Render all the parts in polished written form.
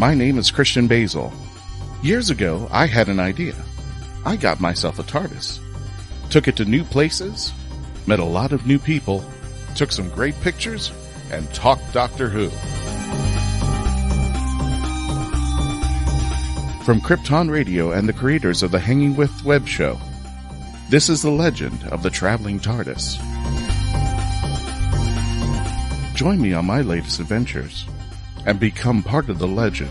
My name is Christian Basil. Years ago, I had an idea. I got myself a TARDIS. Took it to new places, met a lot of new people, took some great pictures, and talked Doctor Who. From Krypton Radio and the creators of the Hanging With web show, this is the legend of the Traveling TARDIS. Join me on my latest adventures and become part of the legend.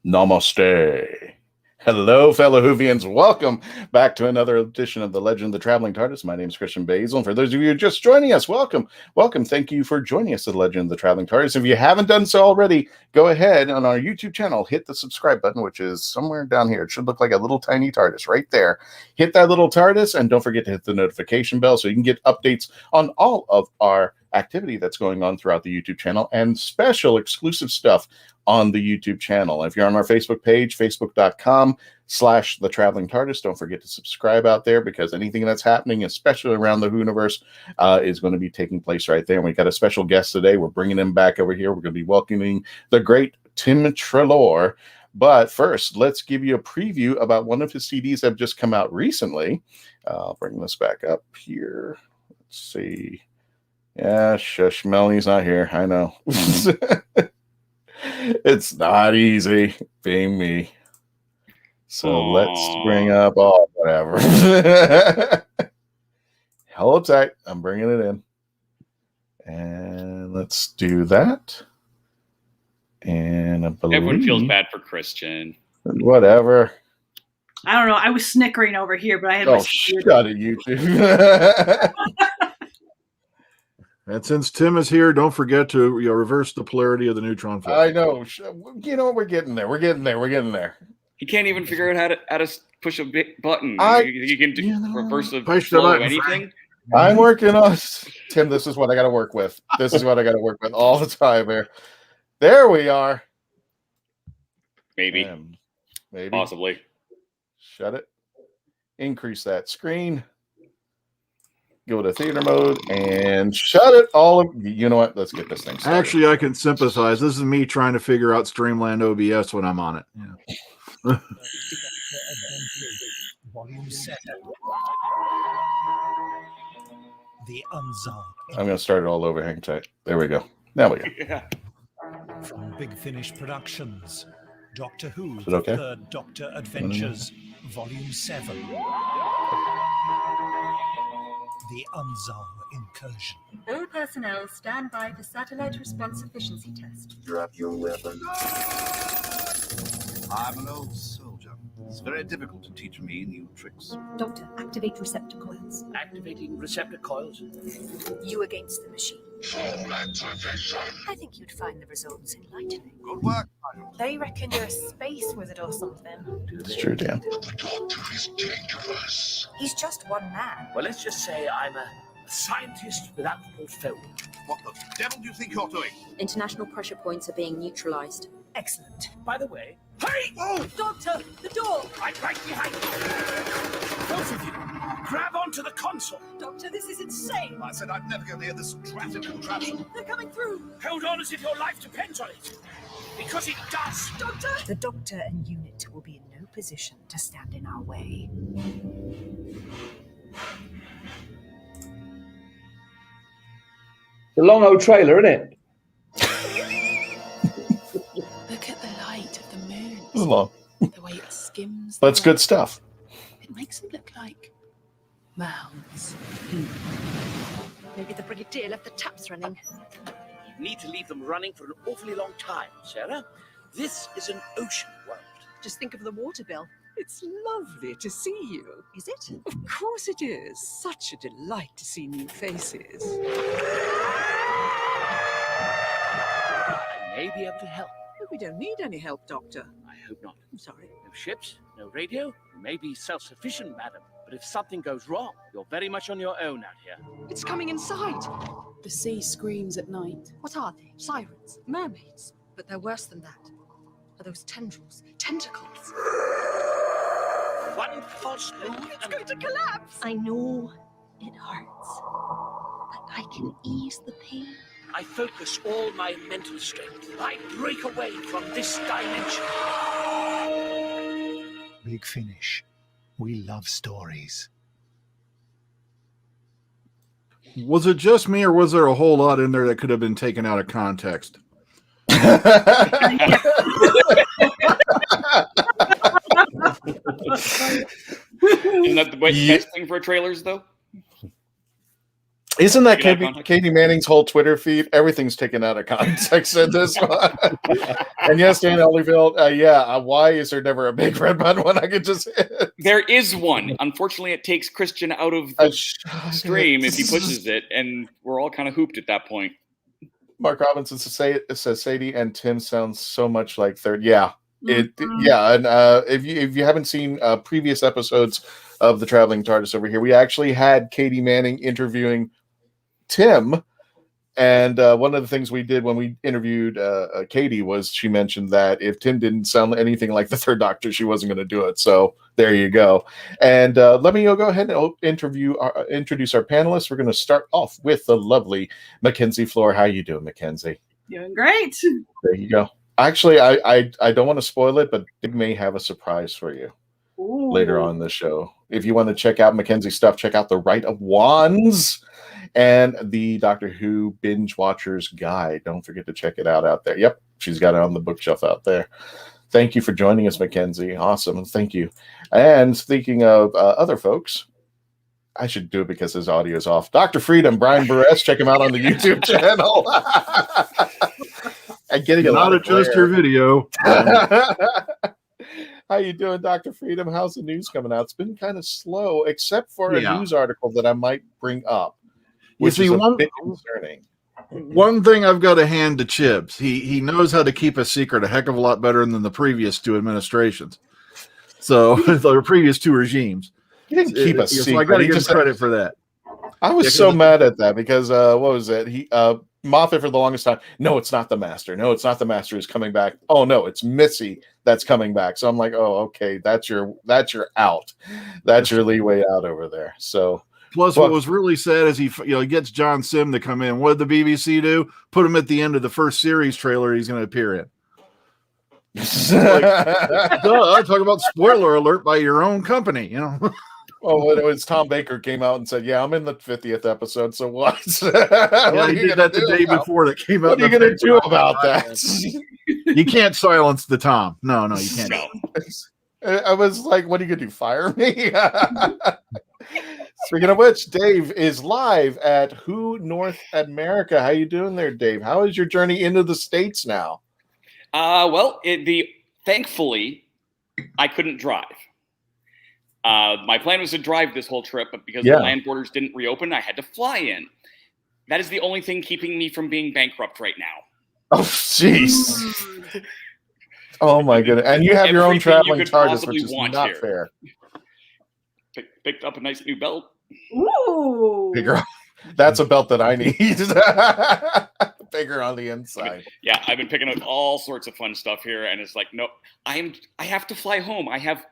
Namaste. Hello, fellow Whovians. Welcome back to another edition of the Legend of the Traveling TARDIS. My name is Christian Basil, and for those of you who are just joining us, welcome. Welcome. Thank you for joining us at the Legend of the Traveling TARDIS. If you haven't done so already, go ahead on our YouTube channel, hit the subscribe button, which is somewhere down here. It should look like a little tiny TARDIS right there. Hit that little TARDIS, and don't forget to hit the notification bell so you can get updates on all of our activity that's going on throughout the YouTube channel and special exclusive stuff on the YouTube channel. If you're on our Facebook page, facebook.com/The Traveling TARDIS, don't forget to subscribe out there because anything that's happening, especially around the Whoniverse, is going to be taking place right there. And we got a special guest today. We're bringing him back over here. We're going to be welcoming the great Tim Treloar. But first, let's give you a preview about one of his CDs that have just come out recently. I'll bring this back up here. Let's see. Yeah, shush, Melanie's not here. I know. It's not easy being me. So let's bring up whatever. Hold tight. I'm bringing it in. And let's do that. And I believe everyone feels bad for Christian. Whatever. I don't know. I was snickering over here, but I had my shut it, YouTube. And since Tim is here, don't forget to reverse the polarity of the neutron flux. I know. You know, we're getting there. We're getting there. He can't even figure out how to push a big button. You can reverse the flow of anything. I'm working on Tim. This is what I got to work with. This is what I got to work with all the time here. There we are. Maybe. Possibly. Shut it. Increase that screen. Go to theater mode and shut it all. You know what? Let's get this thing started. Actually, I can sympathize. This is me trying to figure out Streamland OBS when I'm on it. Yeah. Volume 7. The Unzal. I'm going to start it all over. Hang tight. There we go. Now we go. Yeah. From Big Finish Productions, Doctor Who, okay? Third Doctor Adventures, Volume 7. The Unzal Incursion. All personnel stand by for satellite response efficiency test. Drop your weapon. I'm an old soldier. It's very difficult to teach me new tricks. Doctor, activate receptor coils. Activating receptor coils. You against the machine. Full activation. I think you'd find the results enlightening. Good work. They reckon you're a space wizard or something. It's true, Dan. The Doctor is dangerous. He's just one man. Well, let's just say I'm a scientist without a portfolio. What the devil do you think you're doing? International pressure points are being neutralized. Excellent. By the way, hurry! Oh! Doctor, the door! I'm right behind you. Both of you, grab onto the console. Doctor, this is insane! I said I'd never go near this drafted contraption. They're coming through! Hold on as if your life depends on it. Because it does. Doctor! The Doctor and unit will be in no position to stand in our way. It's a long old trailer, isn't it? Look at the light of the moon. It's long. The way it skims. That's good stuff. It makes them look like mounds. Maybe the Brigadier left the taps running. You need to leave them running for an awfully long time, Sarah. This is an ocean world. Just think of the water bill. It's lovely to see you. Is it? Of course it is. Such a delight to see new faces. I may be able to help. But we don't need any help, Doctor. I hope not. I'm sorry. No ships, no radio. You may be self-sufficient, madam. But if something goes wrong, you're very much on your own out here. It's coming in sight. The sea screams at night. What are they? Sirens? Mermaids? But they're worse than that. Are those tendrils? Tentacles? One false move. It's going to collapse. I know it hurts, but I can ease the pain. I focus all my mental strength. I break away from this dimension. Big Finish. We love stories. Was it just me, or was there a whole lot in there that could have been taken out of context? Isn't that the best thing for trailers, though? Isn't that Katie Manning's whole Twitter feed? Everything's taken out of context in this one. And yes, Dan Holyfield, why is there never a big red button when I could just hit? There is one. Unfortunately, it takes Christian out of the stream if he pushes it, and we're all kind of hooped at that point. Mark Robinson says Sadie and Tim sounds so much like third. Yeah. And if you haven't seen previous episodes of the Traveling TARDIS over here, we actually had Katie Manning interviewing Tim, and one of the things we did when we interviewed Katie was she mentioned that if Tim didn't sound anything like the Third Doctor, she wasn't going to do it. So there you go. And let me go ahead and introduce our panelists. We're going to start off with the lovely Mackenzie Floor. How you doing, Mackenzie? Doing great. There you go. Actually, I don't want to spoil it, but they may have a surprise for you later on in the show. If you want to check out Mackenzie's stuff, check out The Rite of Wands and the Doctor Who Binge Watcher's Guide. Don't forget to check it out there. Yep, she's got it on the bookshelf out there. Thank you for joining us, Mackenzie. Awesome. Thank you. And speaking of other folks, I should do it because his audio is off. Dr. Freedom, Brian Buress, check him out on the YouTube channel. And getting a lot of just your video. How you doing, Dr. Freedom? How's the news coming out? It's been kind of slow, except for a news article that I might bring up, which is a bit concerning. One thing I've got to hand to Chibs. He knows how to keep a secret a heck of a lot better than the previous two administrations. So the previous two regimes. He didn't keep a secret. So I got to give him credit for that. I was so mad at that because what was it? Moffat for the longest time. No, it's not the Master. No, it's not the Master who's coming back. Oh no, it's Missy that's coming back. So I'm like, oh, okay, that's your out. That's your leeway out over there. So plus, what was really sad is he gets John Sim to come in. What did the BBC do? Put him at the end of the first series trailer he's going to appear in. Talk about spoiler alert by your own company, Well, it was Tom Baker came out and said, "Yeah, I'm in the 50th episode." So what? What are you that the day before that came out? What are you going to do about that? You can't silence the Tom. No, you can't. No. I was like, "What are you going to do? Fire me?" Speaking of which, Dave is live at Who North America. How you doing there, Dave? How is your journey into the States now? Thankfully, I couldn't drive. My plan was to drive this whole trip, but because the land borders didn't reopen, I had to fly in. That is the only thing keeping me from being bankrupt right now. Oh, jeez. Oh, my goodness. And you have your own traveling TARDIS, which is not fair. Picked up a nice new belt. Ooh. That's a belt that I need. Bigger on the inside. Yeah, I've been picking up all sorts of fun stuff here, and it's like, no, I have to fly home. I have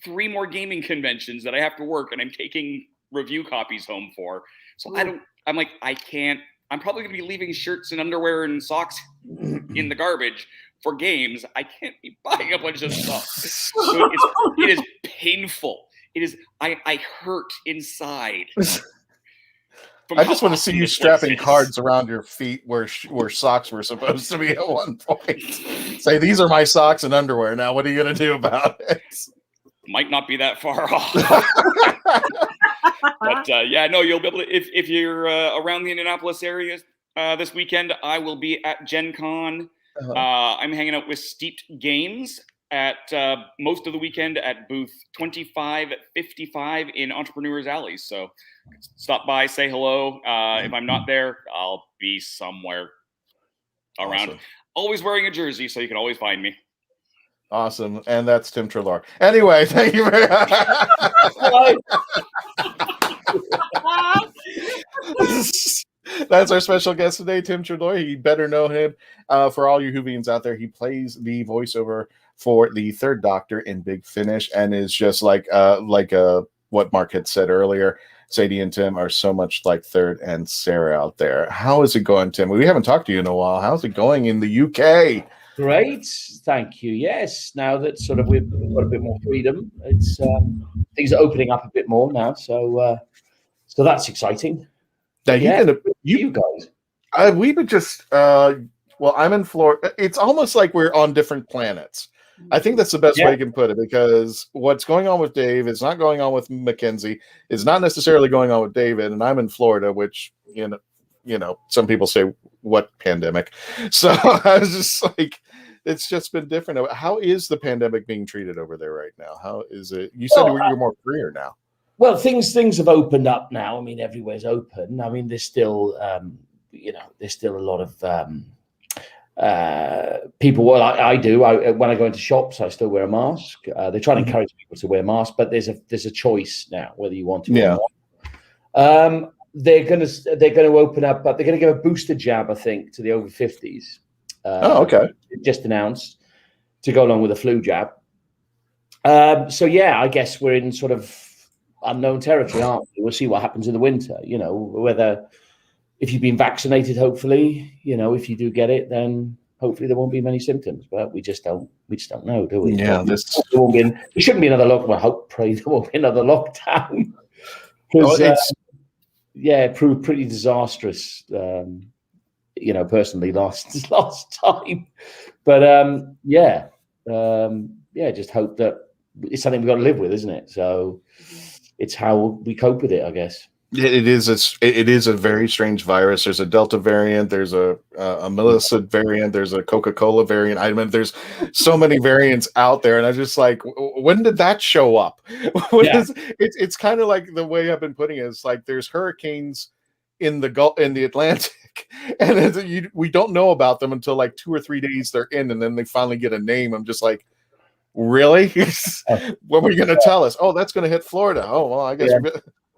3 more gaming conventions that I have to work, and I'm taking review copies home for. So I can't. I'm probably going to be leaving shirts and underwear and socks in the garbage for games. I can't be buying a bunch of stuff. So it is painful. It is. I hurt inside. I just want to see you strapping cards around your feet where socks were supposed to be at one point. Say, these are my socks and underwear. Now, what are you going to do about it? Might not be that far off. But you'll be able to, if you're around the Indianapolis area this weekend, I will be at Gen Con. I'm hanging out with Steeped Games at most of the weekend at booth 2555 in Entrepreneurs Alley. So stop by, say hello. If I'm not there, I'll be somewhere around. Awesome. Always wearing a jersey, so you can always find me. Awesome. And that's Tim Treloar. Anyway, thank you very much. That's our special guest today, Tim Treloar. You better know him. For all you Whovians out there, he plays the voiceover for the third Doctor in Big Finish, and is just like what Mark had said earlier. Sadie and Tim are so much like Third and Sarah out there. How is it going, Tim? We haven't talked to you in a while. How's it going in the UK? Great, thank you. Yes, now that sort of we've got a bit more freedom, it's things are opening up a bit more now. So that's exciting. Now you guys. We've been just well, I'm in Florida. It's almost like we're on different planets. I think that's the best way you can put it, because what's going on with Dave is not going on with Mackenzie. It's not necessarily going on with David, and I'm in Florida, which you know, some people say, "What pandemic?" So I was just like, it's just been different. How is the pandemic being treated over there right now? How is it? You said you're more freer now. Well, things have opened up now. I mean, everywhere's open. I mean, there's still there's still a lot of people. Well, I do. When I go into shops, I still wear a mask. They try to encourage people to wear masks, but there's a choice now whether you want to or not. They're going to open up, but they're going to give a booster jab, I think, to the over 50s. Okay. Just announced to go along with a flu jab. So yeah, I guess we're in sort of unknown territory, aren't we? We'll see what happens in the winter. You know, whether if you've been vaccinated, hopefully, you know, if you do get it, then hopefully there won't be many symptoms. But we just don't know, do we? Yeah, there shouldn't be another lockdown. Well, pray there won't be another lockdown. Because it proved pretty disastrous. You know, personally, last time. But just hope that it's something we've got to live with, isn't it? So it's how we cope with it, I guess. It is a very strange virus. There's a Delta variant. There's a Melissa variant. There's a Coca-Cola variant. I mean, there's so many variants out there, and I just like, when did that show up? It's kind of like the way I've been putting it. It's like there's hurricanes in the Atlantic, and we don't know about them until like 2 or 3 days they're in, and then they finally get a name. I'm just like, really? When were you going to tell us? Oh, that's going to hit Florida. Oh, well,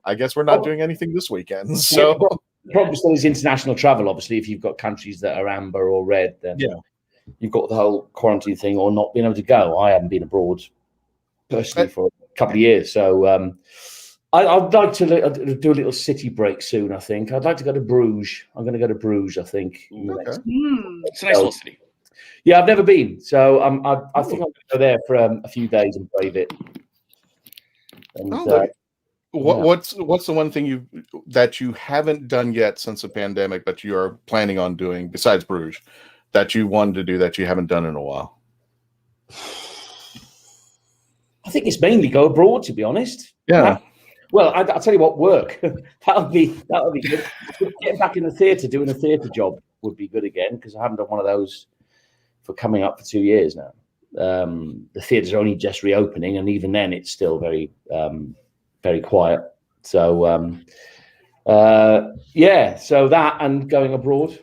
I guess we're not doing anything this weekend. So the problem still is international travel. Obviously, if you've got countries that are amber or red, then you've got the whole quarantine thing or not being able to go. I haven't been abroad personally for a couple of years, so I'd like to do a little city break soon. I think I'd like to go to Bruges. I'm going to go to Bruges. I think. It's a nice little city. Yeah, I've never been, so I think I'm going to go there for a few days and brave it. And, what's the one thing that you haven't done yet since the pandemic, but you are planning on doing besides Bruges, that you wanted to do that you haven't done in a while? I think it's mainly go abroad, to be honest. Yeah. Well, I'll tell you what, work. That'll be good. Getting back in the theatre, doing a theatre job would be good again, because I haven't done one of those for coming up for 2 years now. The theatre's only just reopening, and even then it's still very very quiet. So so that and going abroad,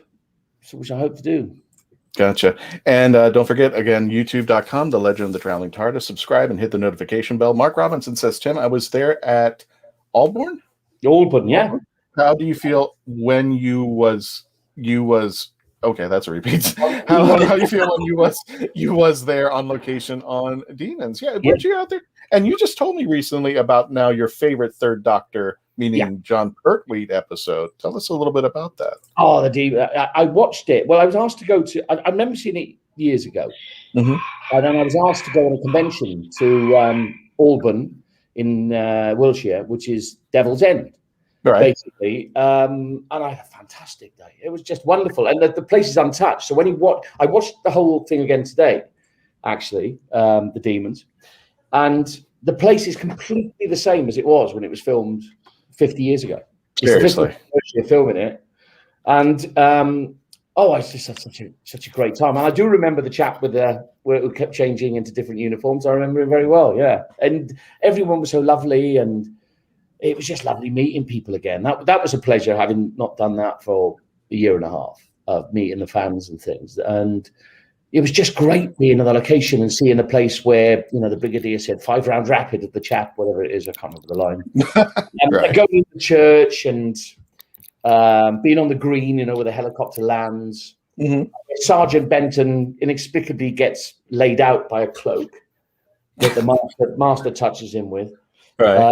which I hope to do. Gotcha. And don't forget, again, youtube.com, The Legend of the Traveling TARDIS. Subscribe and hit the notification bell. Mark Robinson says, Tim, I was there at Alborn? Yeah. How do you feel when you was okay, that's a repeat. How do you feel when you was there on location on Demons? Yeah, weren't you out there? And you just told me recently about now your favorite Third Doctor, meaning John Pertwee episode. Tell us a little bit about that. Oh, the Demon. I watched it. Well, I was asked to go to. I remember seeing it years ago, and then I was asked to go on a convention to Alborn in Wiltshire, which is Devil's End. Right. Basically, and I had a fantastic day. It was just wonderful, and the place is untouched. So when I watched the whole thing again today, actually, the Demons, and the place is completely the same as it was when it was filmed 50 years ago. Seriously, you're filming it, and I just had such a great time. And I do remember the chap where it kept changing into different uniforms. I remember it very well. Yeah, and everyone was so lovely and. It was just lovely meeting people again. That was a pleasure, having not done that for a year and a half, of meeting the fans and things. And it was just great being on the location and seeing a place where, you know, the Brigadier said 5 round rapid at the chap, whatever it is, I can't remember the line. Right. Going to church and being on the green, where the helicopter lands. Mm-hmm. Sergeant Benton inexplicably gets laid out by a cloak that the master touches him with. Right.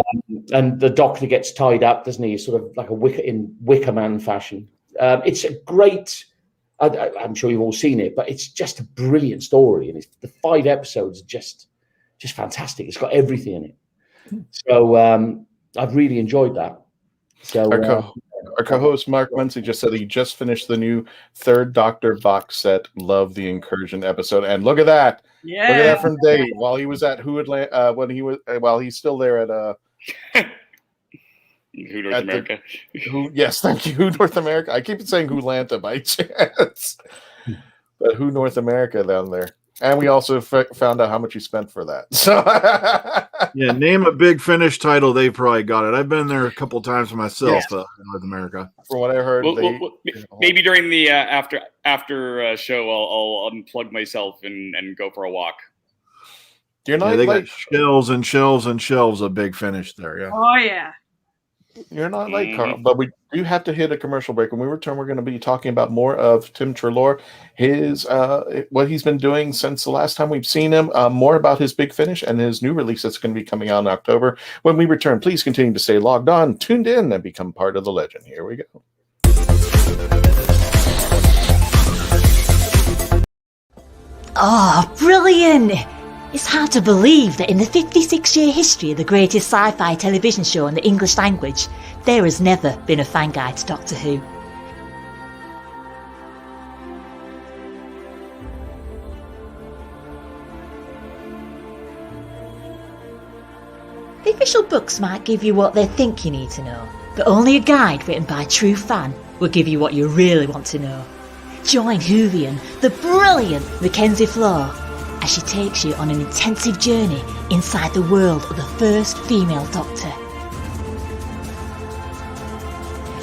And the Doctor gets tied up, doesn't he? Sort of like Wicker Man fashion. It's a great. I'm sure you've all seen it, but it's just a brilliant story, and the 5 episodes are just fantastic. It's got everything in it. So I've really enjoyed that. So our co-host Mark Muncy just said he just finished the new 3rd Doctor box set. Love the Incursion episode, and look at that. Yeah. Look at that from Dave while he was at while he's still there at Who North America? Yes, thank you. Who North America? I keep saying Wholanta by chance, but Who North America down there. And we also found out how much you spent for that. So yeah, name a Big Finish title. They probably got it. I've been there a couple times for myself in North America. From what I heard, maybe during the after show, I'll unplug myself and go for a walk. You're not they like got shelves and shelves and shelves of Big Finish there. Yeah. Oh yeah. You're not like Carl, but we do have to hit a commercial break. When we return, we're going to be talking about more of Tim Treloar, his what he's been doing since the last time we've seen him, more about his Big Finish and his new release that's going to be coming out in October. When we return, please continue to stay logged on, tuned in, and become part of the legend. Here we go. Oh, brilliant! It's hard to believe that in the 56-year history of the greatest sci-fi television show in the English language, there has never been a fan guide to Doctor Who. The official books might give you what they think you need to know, but only a guide written by a true fan will give you what you really want to know. Join Whovian, the brilliant Mackenzie Floor, as she takes you on an intensive journey inside the world of the first female Doctor.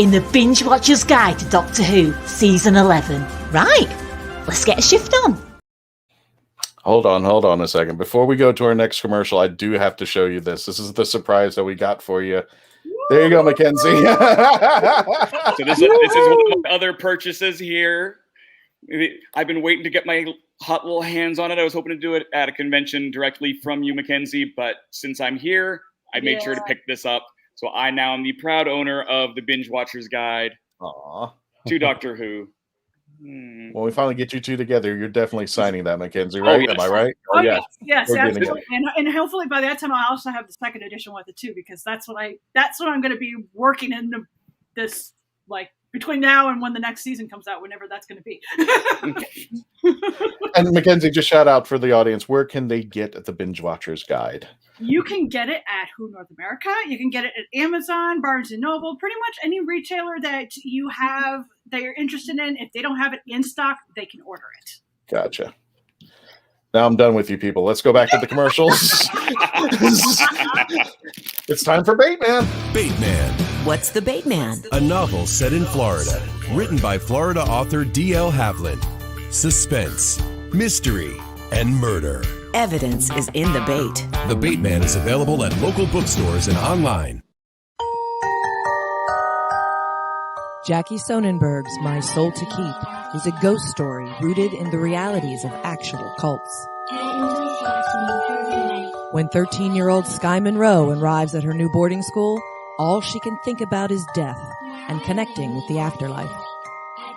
In the Binge Watcher's Guide to Doctor Who, Season 11. Right, let's get a shift on. Hold on a second. Before we go to our next commercial, I do have to show you this. This is the surprise that we got for you. There you go, Mackenzie. So this is one of my other purchases here. I've been waiting to get my hot little hands on it. I was hoping to do it at a convention directly from you, Mackenzie, but since I'm here, I made sure to pick this up. So I now am the proud owner of the Binge Watcher's Guide to Doctor Who. When we finally get you two together, you're definitely signing that, Mackenzie, right? Yes. Am I right? Oh, yes, We're getting absolutely. And hopefully by that time I'll also have the second edition with it too, because that's what I'm going to be working in this, like, between now and when the next season comes out, whenever that's going to be. And Mackenzie, just shout out for the audience. Where can they get the Binge Watcher's Guide? You can get it at Who North America. You can get it at Amazon, Barnes & Noble, pretty much any retailer that you have that you're interested in. If they don't have it in stock, they can order it. Gotcha. Now I'm done with you people. Let's go back to the commercials. It's time for Bateman. Bateman. What's the Bateman? A novel set in Florida, written by Florida author D.L. Havlin. Suspense, mystery, and murder. Evidence is in the bait. The Bateman is available at local bookstores and online. Jackie Sonnenberg's My Soul to Keep is a ghost story rooted in the realities of actual cults. When 13-year-old Sky Monroe arrives at her new boarding school, all she can think about is death and connecting with the afterlife.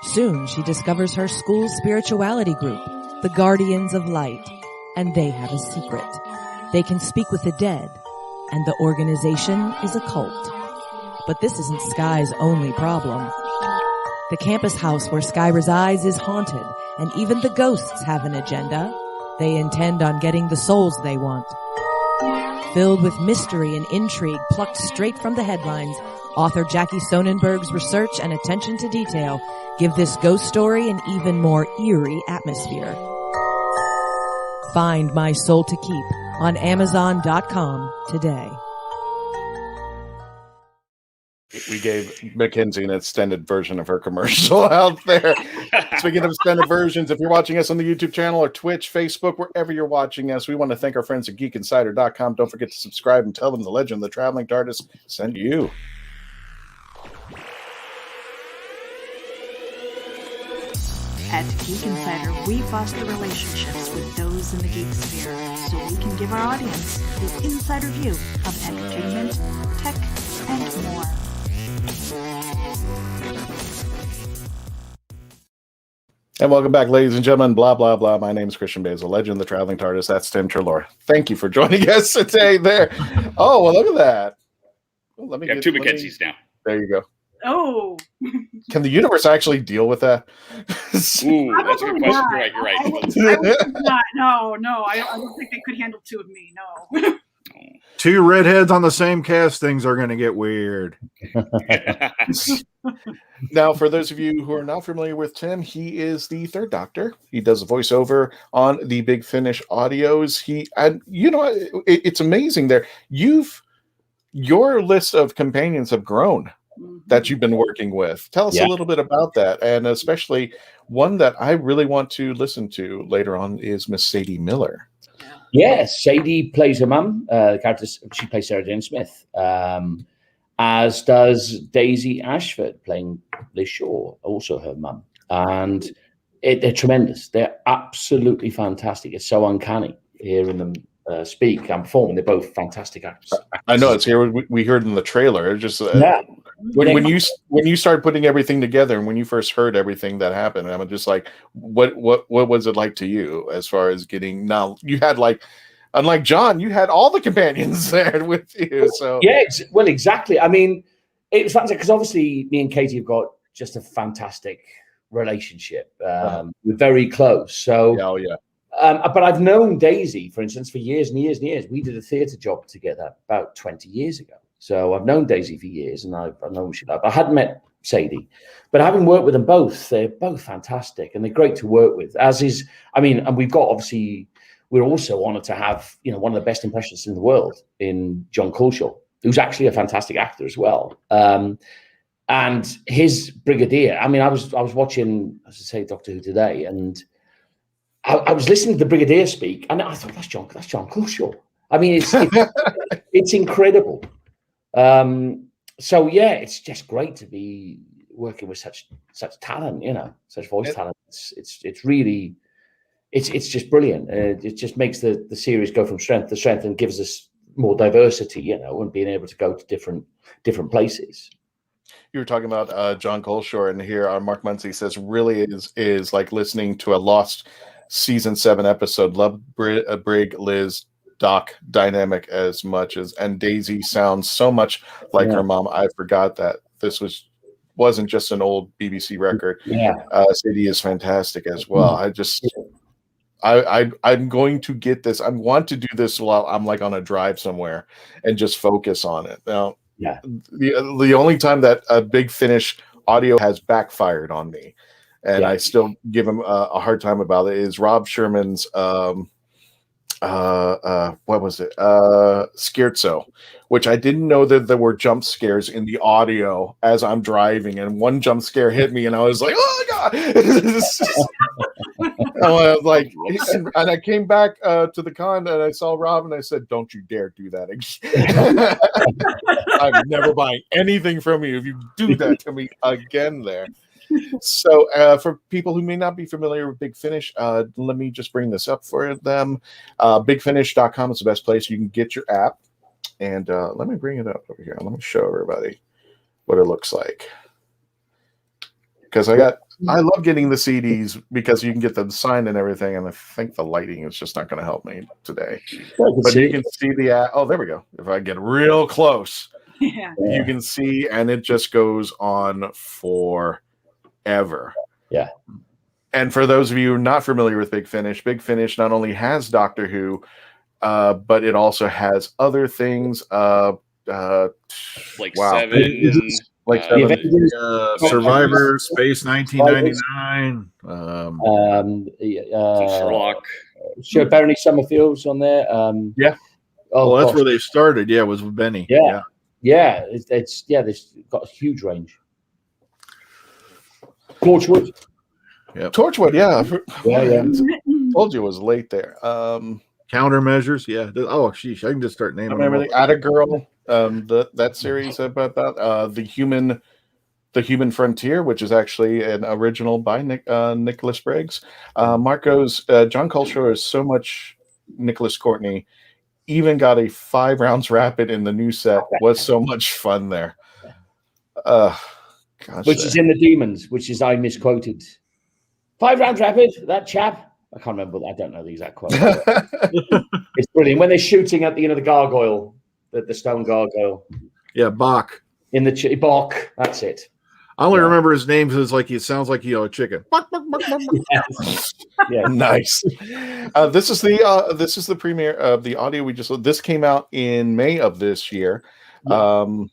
Soon she discovers her school's spirituality group, the Guardians of Light, and they have a secret. They can speak with the dead, and the organization is a cult. But this isn't Sky's only problem. The campus house where Sky resides is haunted, and even the ghosts have an agenda. They intend on getting the souls they want. Filled with mystery and intrigue plucked straight from the headlines, author Jackie Sonnenberg's research and attention to detail give this ghost story an even more eerie atmosphere. Find My Soul to Keep on Amazon.com today. We gave Mackenzie an extended version of her commercial out there. Speaking of extended versions, if you're watching us on the YouTube channel or Twitch, Facebook, wherever you're watching us, we want to thank our friends at GeekInsider.com. Don't forget to subscribe and tell them the legend of the Traveling Tardis sent you. At Geek Insider, we foster relationships with those in the geek sphere so we can give our audience the insider view of entertainment, tech, and more. And welcome back, ladies and gentlemen. Blah, blah, blah. My name is Christian Basil, legend of the Traveling Tardis. That's Tim Treloar. Thank you for joining us today there. Oh, well, look at that. Well, let me have two Mackenzies now. There you go. Oh. Can the universe actually deal with that? Ooh, that's a good question. You're right. I would not. No. I don't think they could handle two of me. No. Two redheads on the same cast, things are going to get weird. Now, for those of you who are not familiar with Tim, he is the third Doctor. He does a voiceover on the Big Finish audios. It's amazing there. Your list of companions have grown that you've been working with. Tell us a little bit about that, and especially one that I really want to listen to later on is Miss Sadie Miller. Yes, Sadie plays her mum. She plays Sarah Jane Smith, as does Daisy Ashford playing Liz Shaw, also her mum. And they're tremendous. They're absolutely fantastic. It's so uncanny hearing them speak and perform. They're both fantastic actors. I know it's here. We heard in the trailer. It's just when you start putting everything together, and when you first heard everything that happened, I'm just like, what was it like to you as far as getting? Now you had unlike John, you had all the companions there with you. So well, exactly. I mean, it was fantastic because obviously me and Katie have got just a fantastic relationship. We're very close. So but I've known Daisy, for instance, for years and years and years. We did a theatre job together about 20 years ago. So I've known Daisy for years, and I've known she loved. I hadn't met Sadie, but having worked with them both, they're both fantastic, and they're great to work with. And we've got obviously, we're also honoured to have one of the best impressionists in the world in John Culshaw, who's actually a fantastic actor as well. And his Brigadier. I mean, I was watching, as I say, Doctor Who today, and I was listening to the Brigadier speak, and I thought that's John Culshaw. I mean, it's incredible. It's just great to be working with such talent, such voice talent. It's really, it's just brilliant. It just makes the series go from strength to strength and gives us more diversity, and being able to go to different places. You were talking about John Culshaw, and here Mark Muncy says really is like listening to a lost season 7 episode. Love Brig, Liz, Doc dynamic as much as, and Daisy sounds so much like her mom. I forgot that this wasn't just an old BBC record. Sadie is fantastic as well. I'm going to get this. I want to do this while I'm on a drive somewhere and just focus on it. Now, the only time that a Big Finish audio has backfired on me, and I still give him a hard time about it, is Rob Sherman's what was it? Scherzo, which I didn't know that there were jump scares in the audio as I'm driving, and one jump scare hit me, and I was like, "Oh my god!" I was like, and I came back to the con, and I saw Rob, and I said, "Don't you dare do that again! I'm never buying anything from you if you do that to me again." There. So for people who may not be familiar with Big Finish, let me just bring this up for them. Bigfinish.com is the best place you can get your app. And let me bring it up over here. Let me show everybody what it looks like. Because I love getting the CDs because you can get them signed and everything. And I think the lighting is just not going to help me today. But you can see the app. Oh, there we go. If I get real close, you can see, and it just goes on for ever. And for those of you who are not familiar with Big Finish not only has Doctor Who, but it also has other things. Seven. Survivor, Space 1999. Sherlock. Sure, Barony Summerfield's on there. That's where they started. Yeah, it was with Benny. It's got a huge range. Torchwood. Torchwood, told you it was late there. Countermeasures, Oh, sheesh, I can just start naming. I remember the Atta Girl, that series about the The Human Frontier, which is actually an original by Nicholas Briggs. Marco's John Culshaw is so much Nicholas Courtney. Even got a 5 rounds rapid in the new set. Was so much fun there. Gosh, which is in the Demons, which is I misquoted. 5 rounds rapid. That chap. I can't remember. I don't know the exact quote. It's brilliant when they're shooting at the the stone gargoyle. Yeah, Bach. In the Bach. That's it. I only remember his name because it sounds like a chicken. Yes. Yeah, nice. This is the premiere of the audio we just. This came out in May of this year. You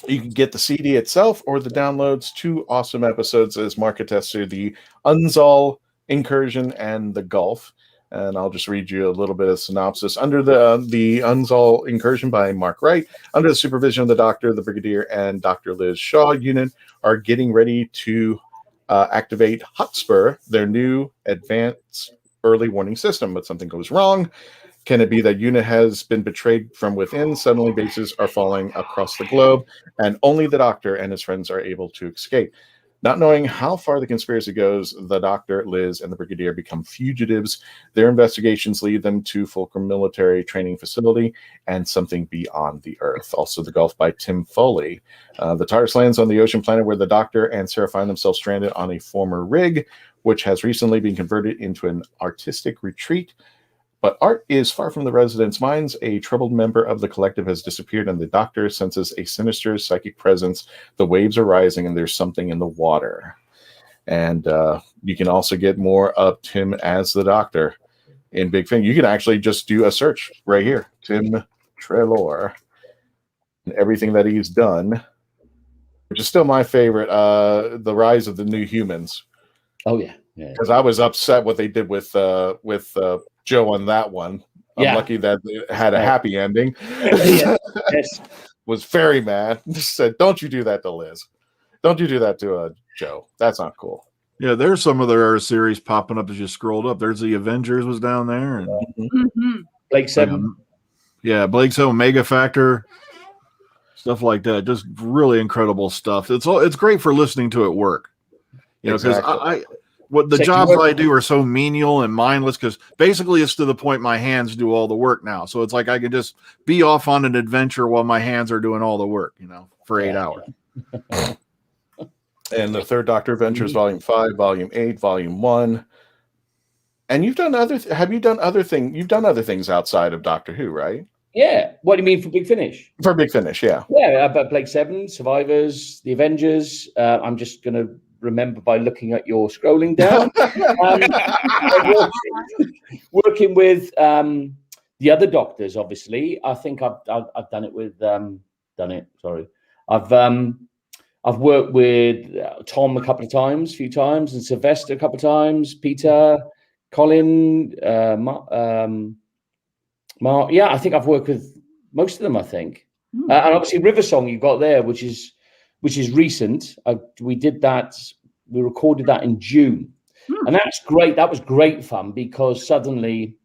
can get the CD itself or the downloads. 2 awesome episodes, as Mark attests to, the Unzal Incursion and the Gulf. And I'll just read you a little bit of synopsis. Under the Unzal Incursion by Mark Wright, under the supervision of the Doctor, the Brigadier, and Dr. Liz Shaw, unit are getting ready to activate Hotspur, their new advanced early warning system. But something goes wrong. Can it be that unit has been betrayed from within? Suddenly bases are falling across the globe, and only the Doctor and his friends are able to escape. Not knowing how far the conspiracy goes, the Doctor, Liz, and the Brigadier become fugitives. Their investigations lead them to Fulcrum Military Training Facility and something beyond the Earth. Also, The Gulf by Tim Foley. The TARDIS lands on the ocean planet where the Doctor and Sarah find themselves stranded on a former rig, which has recently been converted into an artistic retreat. But art is far from the residents' minds. A troubled member of the collective has disappeared, and the Doctor senses a sinister psychic presence. The waves are rising, and there's something in the water. And you can also get more of Tim as the Doctor in Big Finish. You can actually just do a search right here, Tim Treloar, and everything that he's done, which is still my favorite, The Rise of the New Humans. Oh, yeah. Because I was upset what they did with Joe on that one. I'm lucky that it had a happy ending. Yes. Was very mad. Said, "Don't you do that to Liz? Don't you do that to Joe? That's not cool." Yeah, there's some of their series popping up as you scrolled up. There's the Avengers was down there, and Blake 7. Yeah, Blake 7, Mega Factor, stuff like that. Just really incredible stuff. It's great for listening to at work. You know, because the jobs I do are so menial and mindless, because basically it's to the point my hands do all the work now. So it's like I can just be off on an adventure while my hands are doing all the work, for 8 hours. And the Third Doctor Adventures, Volume 5, Volume 8, Volume 1. And you've done have you done other things? You've done other things outside of Doctor Who, right? Yeah. What do you mean for Big Finish? For Big Finish, yeah. Yeah, about Blake 7, Survivors, The Avengers. I'm just going to remember by looking at your scrolling down. Working with the other Doctors, obviously. I think I've done it with I've worked with Tom a few times, and Sylvester a couple of times, Peter, Colin, Mark. Yeah, I think I've worked with most of them, I think. And obviously River Song you've got there, which is recent. We did that. We recorded that in June, and that's great. That was great fun because suddenly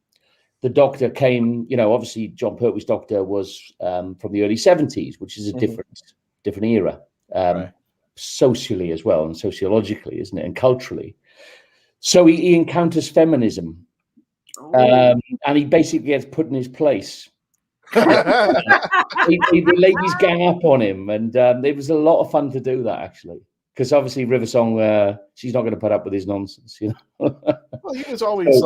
the Doctor came. Obviously John Pertwee's Doctor was from the early 70s, which is a different era, socially as well and sociologically, isn't it, and culturally. So he encounters feminism, and he basically gets put in his place. The ladies gang up on him, and it was a lot of fun to do that, actually, because obviously River Song, she's not going to put up with his nonsense, Well, he was always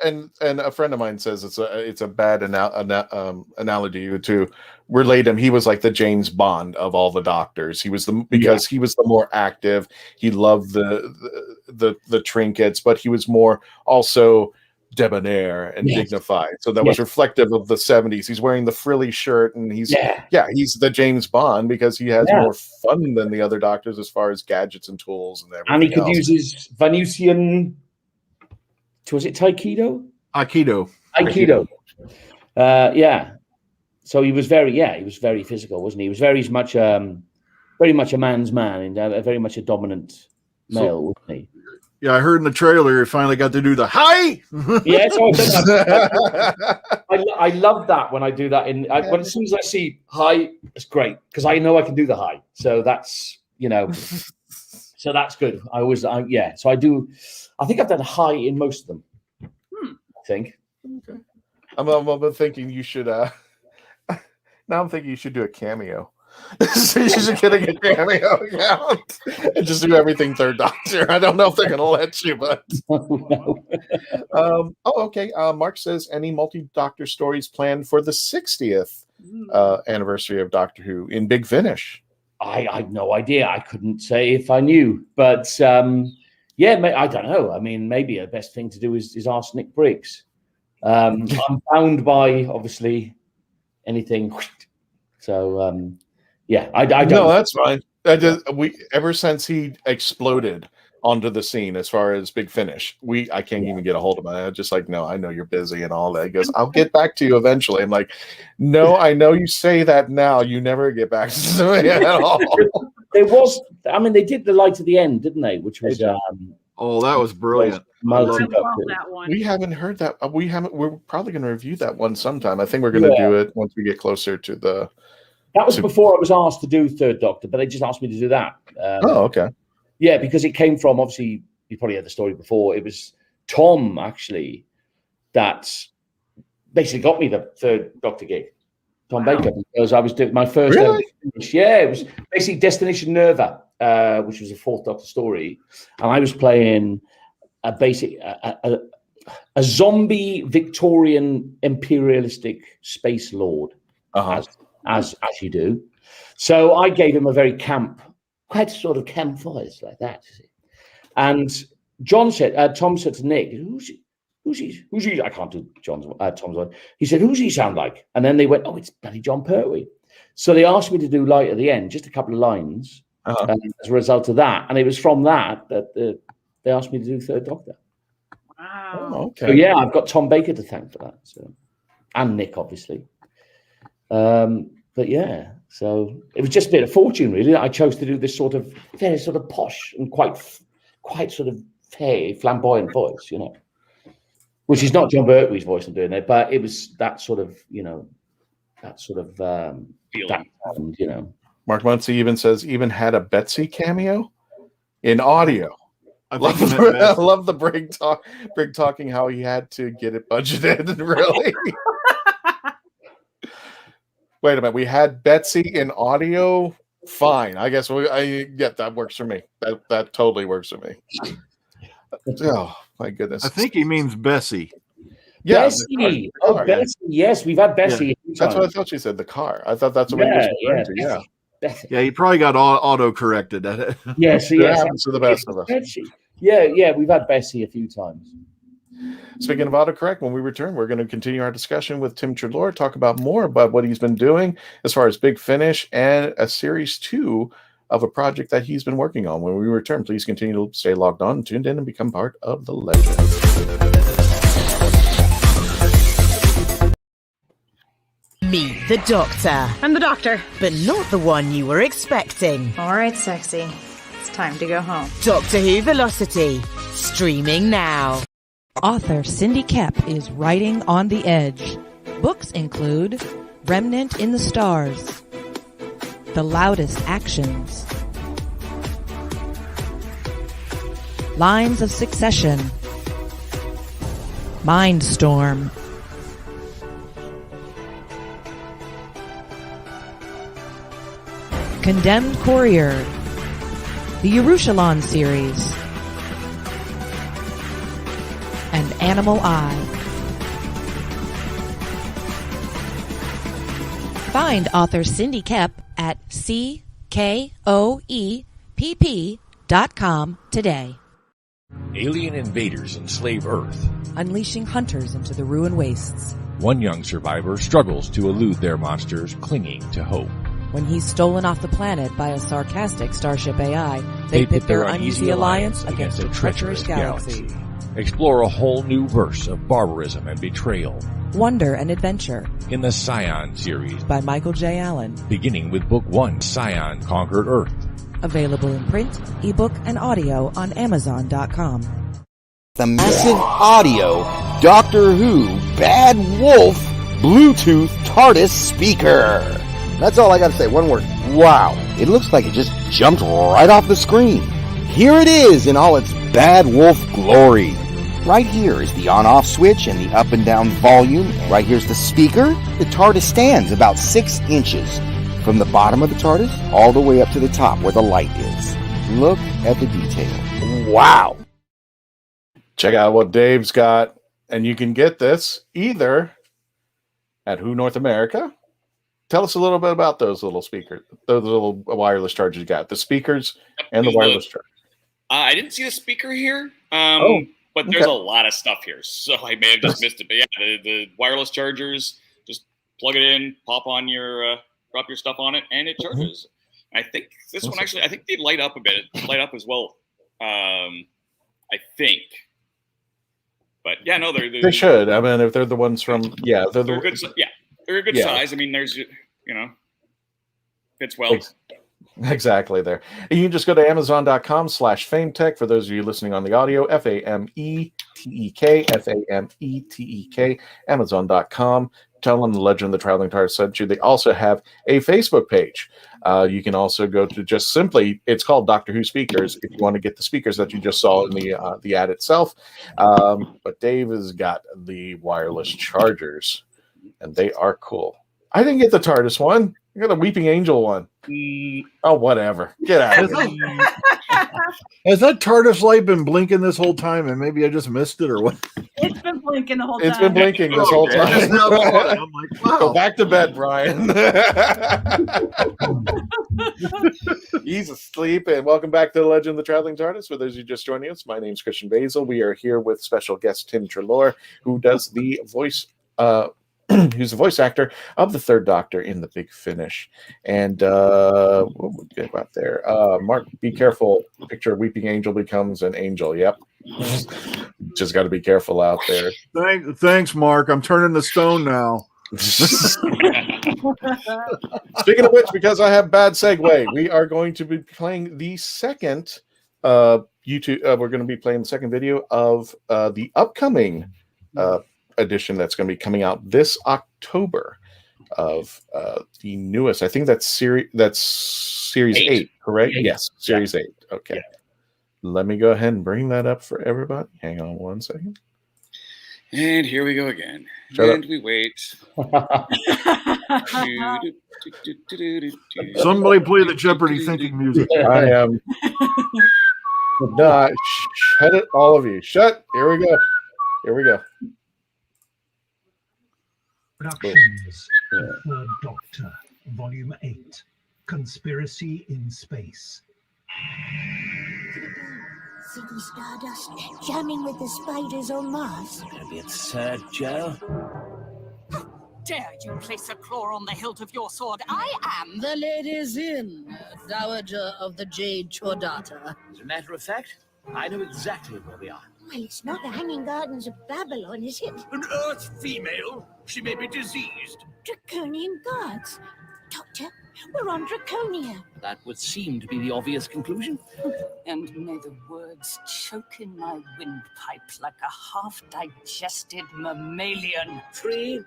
and a friend of mine says it's a bad analogy to relate him. He was like the James Bond of all the Doctors. He was he was the more active. He loved the trinkets, but he was more also debonair and dignified. So that was reflective of the 70s. He's wearing the frilly shirt, and he's the James Bond because he has more fun than the other Doctors as far as gadgets and tools and everything. And he could use his Venusian, was it Aikido? Aikido. So he was very physical, wasn't he? He was very much a man's man, and very much a dominant male, wasn't he? Yeah, I heard in the trailer you finally got to do the hi. Yes, I love that when I do that. As soon as I see hi, it's great because I know I can do the hi. So that's you know. So that's good. So I do. I think I've done high in most of them. I think. Okay. I'm thinking you should. Now I'm thinking you should do a cameo. So you should get a cameo account and just do everything Third Doctor. I don't know if they're going to let you, but. Okay. Mark says, any multi-Doctor stories planned for the 60th anniversary of Doctor Who in Big Finish? I have no idea. I couldn't say if I knew, but I don't know. I mean, maybe the best thing to do is ask Nick Briggs. I'm bound by obviously anything. So I don't. No, that's fine. Ever since he exploded onto the scene as far as Big Finish, I can't even get a hold of him. I'm just like, no, I know you're busy and all that. He goes, I'll get back to you eventually. I'm like, no, I know you say that now. You never get back to me at all. They did the light at the end, didn't they? Which was that was brilliant. We haven't heard that. We're probably going to review that one sometime. I think we're going to do it once we get closer to the. That was before I was asked to do Third Doctor, but they just asked me to do that. Okay. Yeah, because it came from, obviously, you probably had the story before. It was Tom, actually, that basically got me the Third Doctor gig. Tom Baker, because I was doing my first. Really? It was basically Destination Nerva, which was a Fourth Doctor story, and I was playing a zombie Victorian imperialistic space lord, as you do. So I gave him a very quite sort of camp voice like that, and Tom said to Nick, "Who's he? I can't do Tom's voice." He said, "Who's he sound like?" And then they went, "Oh, it's bloody John Pertwee." So they asked me to do light at the end, just a couple of lines, as a result of that. And it was from that they asked me to do Third Doctor. Wow. Oh, okay. So yeah, I've got Tom Baker to thank for that. So, and Nick, obviously. But yeah, so it was just a bit of fortune, really, that I chose to do this sort of very sort of posh and quite sort of flamboyant voice, you know, which is not John Pertwee's voice I'm doing there, but it was that sort of, feeling, you know. Mark Muncy even says, even had a Betsy cameo in audio. I love the Brig talking how he had to get it budgeted. Really. Wait a minute. We had Betsy in audio. Fine. I guess that works for me. That totally works for me. Oh my goodness. I think he means Bessie. Yeah, Bessie. Bessie. Yes, we've had Bessie. Yeah. That's what I thought she said. The car. I thought that's what he was referring to. Yeah. Yeah, he probably got auto corrected at it. Yes, it happens to the best of us. Bessie. Yeah, we've had Bessie a few times. Speaking of autocorrect, when we return, we're going to continue our discussion with Tim Treloar, talk about more about what he's been doing as far as Big Finish and a series 2 of a project that he's been working on. When we return, please continue to stay logged on, tuned in, and become part of the legend. Meet the Doctor. I'm the Doctor. But not the one you were expecting. All right, sexy. It's time to go home. Doctor Who Velocity. Streaming now. Author Cindy Koepp is writing on the edge. Books include Remnant in the Stars, The Loudest Actions, Lines of Succession, Mindstorm, Condemned Courier, the Yerushalayim series, and Animal Eye. Find author Cindy Koepp at CKOEPP.com today. Alien invaders enslave Earth, unleashing hunters into the ruin wastes. One young survivor struggles to elude their monsters, clinging to hope. When he's stolen off the planet by a sarcastic Starship AI, they pit their uneasy alliance against a treacherous galaxy. Explore a whole new verse of barbarism and betrayal. Wonder and adventure. In the Scion series. By Michael J. Allen. Beginning with Book 1, Scion Conquered Earth. Available in print, ebook, and audio on Amazon.com. The massive audio Doctor Who Bad Wolf Bluetooth TARDIS speaker. That's all I got to say. One word. Wow, it looks like it just jumped right off the screen. Here it is in all its bad wolf glory. Right here is the on-off switch and the up and down volume. Right here's the speaker. The TARDIS stands about 6 inches from the bottom of the TARDIS all the way up to the top where the light is. Look at the detail. Wow. Check out what Dave's got, and you can get this either at Who North America. Tell us a little bit about those little speakers, those little wireless chargers you got, the speakers and the wireless charger. I didn't see the speaker here. But there's okay. a lot of stuff here, so I may have just missed it. But yeah, the wireless chargers, just plug it in, pop on your, drop your stuff on it, and it charges. I think this one actually, I think they light up a bit, light up as well. I think, but yeah, no, they should. I mean, if they're the ones from, yeah, they're good. Yeah, they're a good size. I mean, there's, fits well. Exactly there. And you can just go to Amazon.com/FameTek for those of you listening on the audio. FAMETEK, FAMETEK, Amazon.com. Tell them the Legend of the Traveling TARDIS sent you. They also have a Facebook page. You can also go to just simply, it's called Doctor Who Speakers if you want to get the speakers that you just saw in the ad itself. But Dave has got the wireless chargers, and they are cool. I didn't get the TARDIS one. I got a Weeping Angel one. Oh, whatever. Get out of here. Has that TARDIS light been blinking this whole time and maybe I just missed it or what? It's been blinking the whole time. It's been blinking this whole time. I'm like, wow. Go back to bed, Brian. He's asleep. And welcome back to the Legend of the Traveling TARDIS. For those of you just joining us, my name is Christian Basil. We are here with special guest Tim Treloar, who does the voice who's the voice actor of the Third Doctor in The Big Finish. And what would we get about there? Mark, be careful. Picture Weeping Angel becomes an angel. Yep. Just got to be careful out there. Thanks, Mark. I'm turning to stone now. Speaking of which, because I have bad segue, we are going to be playing the second YouTube. We're going to be playing the second video of the upcoming edition that's going to be coming out this October of the newest. I think that's series 8, correct? Yes, series 8. Okay. Yeah. Let me go ahead and bring that up for everybody. Hang on one second. And here we go again. We wait. Somebody play the Jeopardy thinking music. I am. No, shut it, all of you. Shut. Here we go. Here we go. Productions, Third Doctor, Volume 8, Conspiracy in Space. City Stardust, jamming with the spiders on Mars. Gonna be absurd, Joe. Dare you place a claw on the hilt of your sword? I am The Lady's Inn, Dowager of the Jade Chordata. As a matter of fact, I know exactly where we are. Well, it's not the Hanging Gardens of Babylon, is it? An Earth female. She may be diseased. Draconian guards. Doctor, we're on Draconia. That would seem to be the obvious conclusion. And may the words choke in my windpipe like a half-digested mammalian. 3,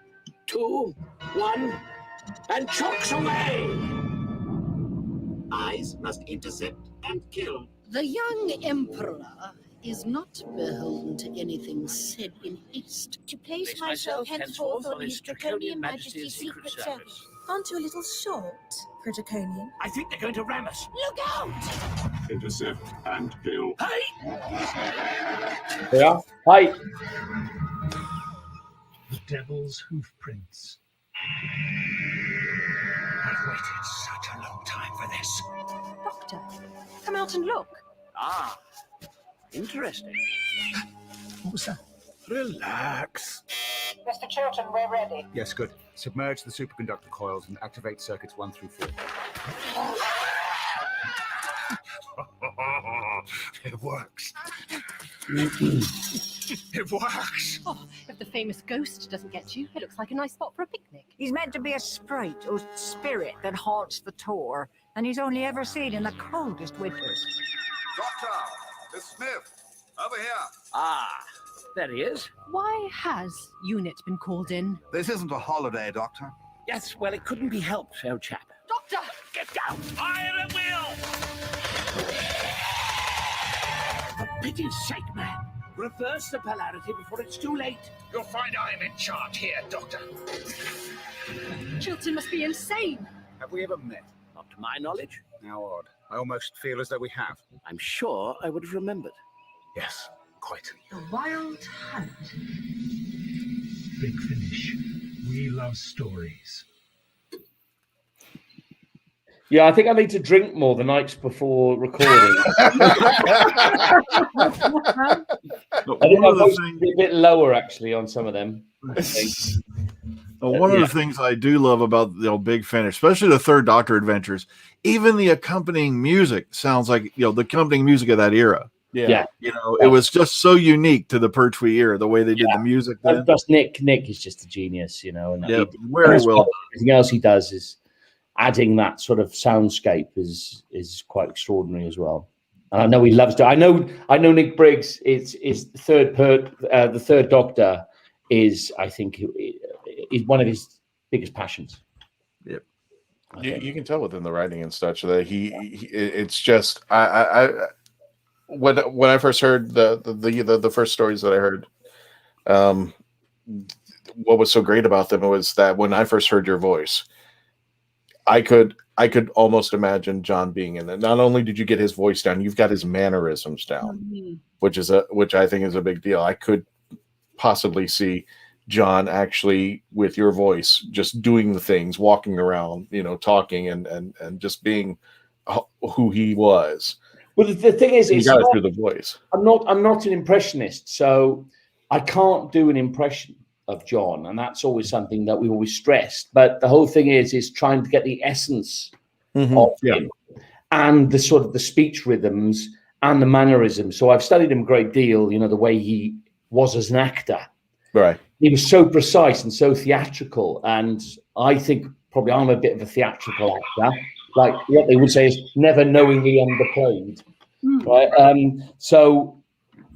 2, 1, and chokes away! Eyes must intercept and kill. The young Emperor is not beholden to anything said in haste. To place myself henceforth on His Draconian Majesty's Secret Service. Aren't you a little short for Draconian? I think they're going to ram us. Look out! Intercept and kill. Hey! Yeah. Hi. The Devil's Hoofprints. I've waited such a long time for this. Doctor, come out and look. Ah, interesting. What was that? Relax. Mr. Chilton, we're ready. Yes, good. Submerge the superconductor coils and activate circuits 1 through 4. It works. It works. Oh, if the famous ghost doesn't get you, it looks like a nice spot for a picnic. He's meant to be a sprite or spirit that haunts the tour, and he's only ever seen in the coldest winters. Doctor, Miss Smith, over here. Ah, there he is. Why has UNIT been called in? This isn't a holiday, Doctor. Yes, well, it couldn't be helped, old chap. Doctor! Doctor! Get down! Fire at will! For pity's sake, man. Reverse the polarity before it's too late. You'll find I'm in charge here, Doctor. Chilton must be insane. Have we ever met? Not to my knowledge. How odd. I almost feel as though we have. I'm sure I would have remembered. Yes, quite. The Wild Hunt. Big Finish. We love stories. Yeah, I think I need to drink more the nights before recording. I think my voice is a bit lower actually on some of them. One of the things I do love about the Big Finish, especially the Third Doctor adventures, even the accompanying music sounds like the accompanying music of that era. Yeah. It was just so unique to the Pertwee era, the way they did the music. Then. That's Nick. Nick is just a genius, and very well. Everything else he does is adding that sort of soundscape is quite extraordinary as well. And I know he loves to. I know Nick Briggs is the Third Doctor is, I think, is one of his biggest passions. Yep. You can tell within the writing and such that he it's just when I first heard the first stories that I heard, what was so great about them was that when I first heard your voice, I could almost imagine John being in it. Not only did you get his voice down, you've got his mannerisms down, which I think is a big deal. I could possibly see John actually with your voice just doing the things, walking around, talking and just being who he was. Well, the thing is, you got it through the voice. I'm not an impressionist, so I can't do an impression of John, and that's always something that we always stressed. But the whole thing is trying to get the essence of him and the sort of the speech rhythms and the mannerisms. So I've studied him a great deal. The way he was as an actor. Right. He was so precise and so theatrical, and I think probably I'm a bit of a theatrical actor. Like what they would say is never knowingly underplayed. Right. So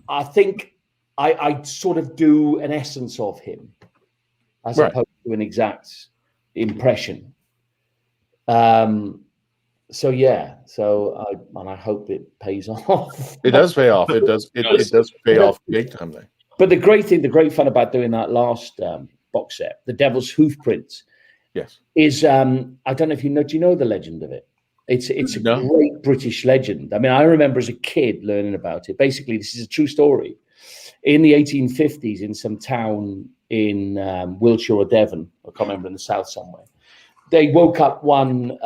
I think I sort of do an essence of him as opposed to an exact impression. So I hope it pays off. It does pay off. It does pay off big time there. But the great fun about doing that last box set, the Devil's Hoof Prints, is I don't know if you know. Do you know the legend of it? It's a great British legend. I mean, I remember as a kid learning about it. Basically, this is a true story. In the 1850s, in some town in Wiltshire or Devon, I can't remember, in the south somewhere, they woke up one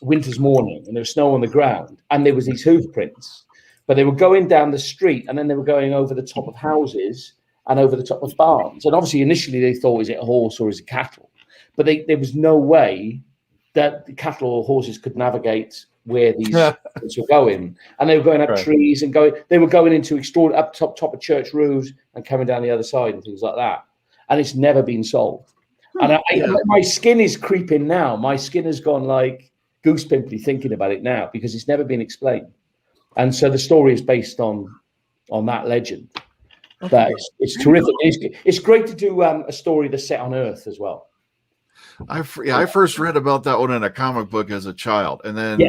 winter's morning and there was snow on the ground and there was these hoof prints. But they were going down the street and then they were going over the top of houses and over the top of barns. And obviously, initially, they thought, is it a horse or is it cattle? But there was no way that the cattle or horses could navigate where these prints were going. And they were going up trees and they were going into up top of church roofs and coming down the other side and things like that. And it's never been solved. And my skin is creeping now. My skin has gone like goose pimply thinking about it now because it's never been explained. And so the story is based on that legend. But it's terrific. It's great to do a story that's set on Earth as well. I first read about that one in a comic book as a child, and then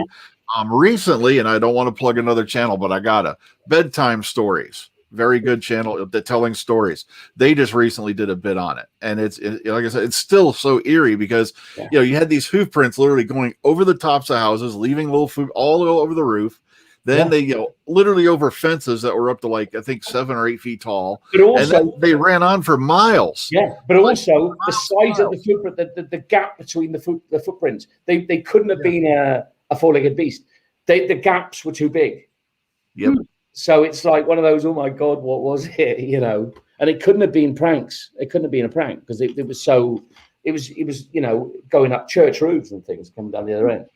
recently, and I don't want to plug another channel, but I gotta Bedtime Stories, very good channel that telling stories. They just recently did a bit on it, and it's like I said, it's still so eerie because you had these hoof prints literally going over the tops of houses, leaving little food all over the roof. Then they literally over fences that were up to like I think 7 or 8 feet tall. But also, and then they ran on for miles. Yeah, but also the size of the footprint, the gap between the footprints. They couldn't have been a four-legged beast. The gaps were too big. Yep. So it's like one of those. Oh my God, what was it? And it couldn't have been pranks. It couldn't have been a prank because it was so. It was going up church roofs and things coming down the other end.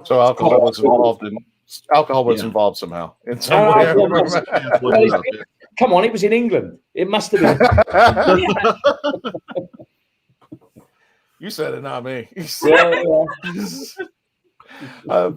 So alcohol was involved in. Alcohol was involved somehow in some way. Come on, it was in England. It must have been. You said it, not me.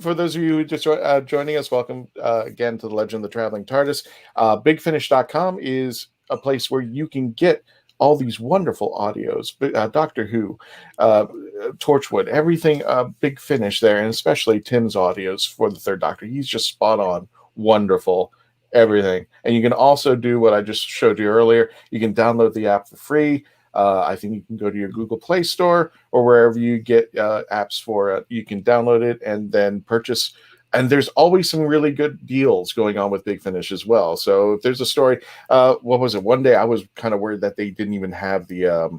For those of you who just joining us, welcome again to the Legend of the Traveling TARDIS. BigFinish.com is a place where you can get all these wonderful audios, Doctor Who, Torchwood, everything, Big Finish there, and especially Tim's audios for the Third Doctor. He's just spot on, wonderful, everything. And you can also do what I just showed you earlier. You can download the app for free. I think you can go to your Google Play Store or wherever you get apps for it. You can download it and then purchase. And there's always some really good deals going on with Big Finish as well. So if there's a story, what was it? One day I was kind of worried that they didn't even have the,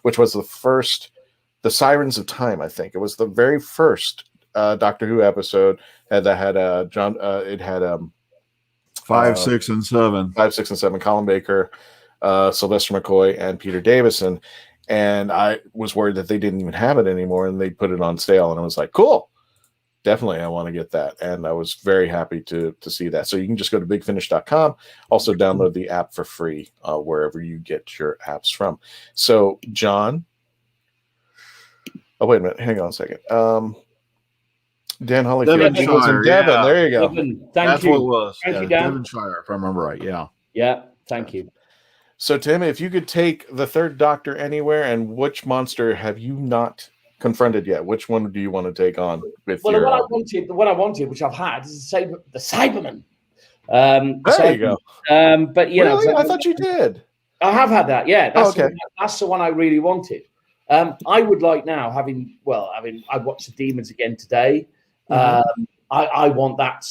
which was the Sirens of Time, I think. It was the very first Doctor Who episode that had John. It had 5, 6, and 7. 5, 6, and 7. Colin Baker, Sylvester McCoy, and Peter Davison. And I was worried that they didn't even have it anymore, and they put it on sale. And I was like, cool. Definitely, I want to get that. And I was very happy to see that. So you can just go to bigfinish.com. Also download the app for free wherever you get your apps from. So, John. Oh, wait a minute. Hang on a second. Dan Hollyfield. Devonshire, Devon. yeah. There you go. Devon, That's you. what it was. Thank Yeah, you, Dan. Devonshire, if I remember right. Yeah. Yeah, thank you. So, Tim, if you could take the Third Doctor anywhere, and which monster have you not confronted yet? Which one do you want to take on with Well, your... the one I wanted, which I've had, is the Cyberman. There you go. But you really? know, I thought you did. I have had that. Yeah, okay. That's the one I really wanted. I would like now, I watched The Demons again today. I want that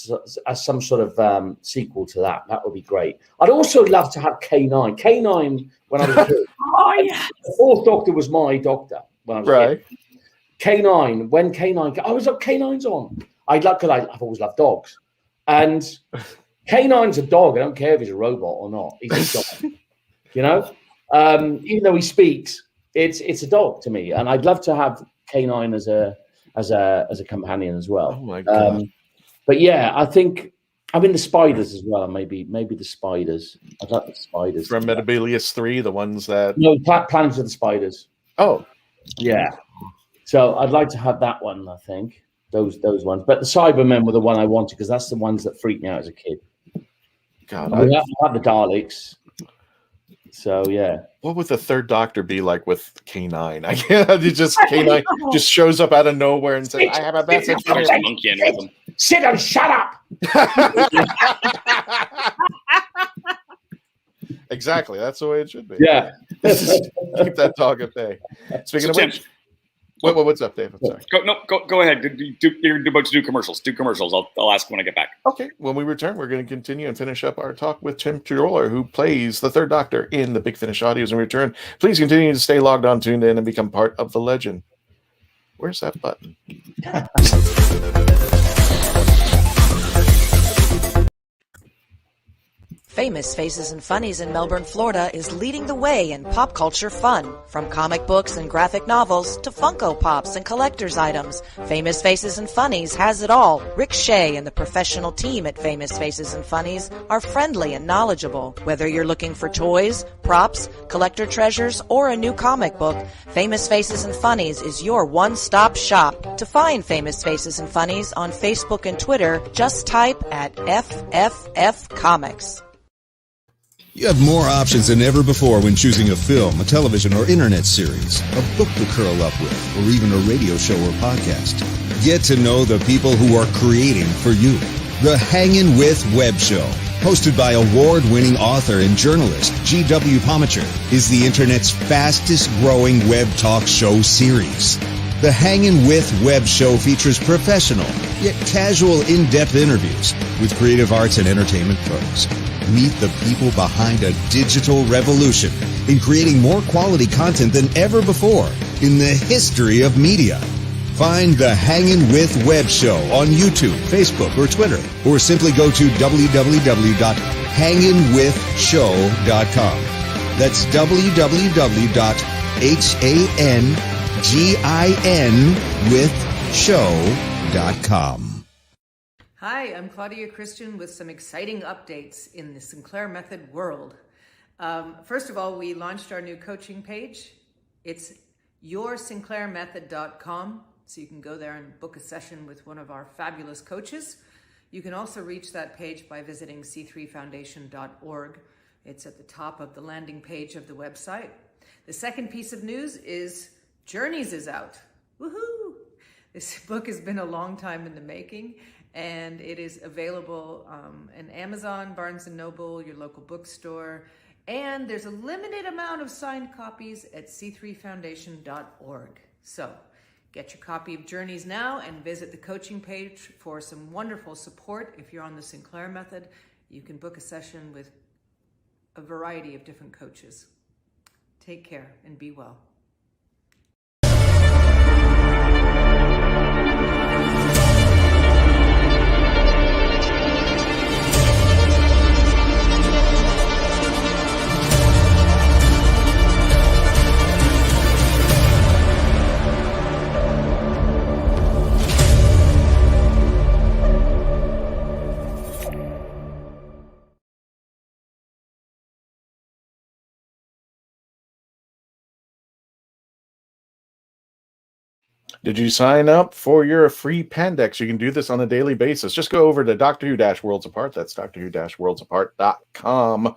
as some sort of sequel to that. That would be great. I'd also love to have K9. K9, when I was a kid. Oh, yeah. The Fourth Doctor was my doctor when I was a kid. K9, when K9, I was up K9's on. I've always loved dogs. And K9's a dog. I don't care if he's a robot or not. He's a dog. You know? Even though he speaks, it's a dog to me. And I'd love to have K9 as a companion as well. Oh my God. But yeah, I think the spiders as well. Maybe the spiders. I'd like the spiders from Metabelius 3, the ones that Planet of the Spiders. Oh, yeah. So I'd like to have that one. I think those ones. But the Cybermen were the one I wanted because that's the ones that freaked me out as a kid. God, I had the Daleks. So yeah. What would the Third Doctor be like with K9? I can't. It just K9 just shows up out of nowhere and says, "I have a message for you." Sit and shut up. Exactly. That's the way it should be. Yeah. Keep that dog at bay. Speaking of which, what's up, Dave? I'm sorry. Go ahead. You're about to do commercials. Do commercials. I'll ask when I get back. Okay. When we return, we're going to continue and finish up our talk with Tim Treloar, who plays the Third Doctor in the Big Finish audios. In return, please continue to stay logged on, tuned in, and become part of the legend. Where's that button? Famous Faces and Funnies in Melbourne, Florida is leading the way in pop culture fun. From comic books and graphic novels to Funko Pops and collector's items, Famous Faces and Funnies has it all. Rick Shea and the professional team at Famous Faces and Funnies are friendly and knowledgeable. Whether you're looking for toys, props, collector treasures, or a new comic book, Famous Faces and Funnies is your one-stop shop. To find Famous Faces and Funnies on Facebook and Twitter, just type at FFF Comics. You have more options than ever before when choosing a film, a television or internet series, a book to curl up with, or even a radio show or podcast. Get to know the people who are creating for you. The Hangin' With Web Show, hosted by award-winning author and journalist G.W. Pomacher, is the internet's fastest-growing web talk show series. The Hangin' With Web Show features professional, yet casual, in-depth interviews with creative arts and entertainment pros. Meet the people behind a digital revolution in creating more quality content than ever before in the history of media. Find the Hangin' With Web Show on YouTube, Facebook, or Twitter, or simply go to www.hanginwithshow.com. That's www.hanginwithshow.com. Hi, I'm Claudia Christian with some exciting updates in the Sinclair Method world. First of all, we launched our new coaching page. It's yoursinclairmethod.com, so you can go there and book a session with one of our fabulous coaches. You can also reach that page by visiting c3foundation.org. It's at the top of the landing page of the website. The second piece of news is Journeys is out. Woohoo! This book has been a long time in the making, and it is available in Amazon, Barnes & Noble, your local bookstore, and there's a limited amount of signed copies at c3foundation.org. So get your copy of Journeys now and visit the coaching page for some wonderful support. If you're on the Sinclair method, you can book a session with a variety of different coaches. Take care and be well. Did you sign up for your free Pandex? You can do this on a daily basis. Just go over to Doctor Who Worlds Apart. That's Doctor Who Worlds Apart.com.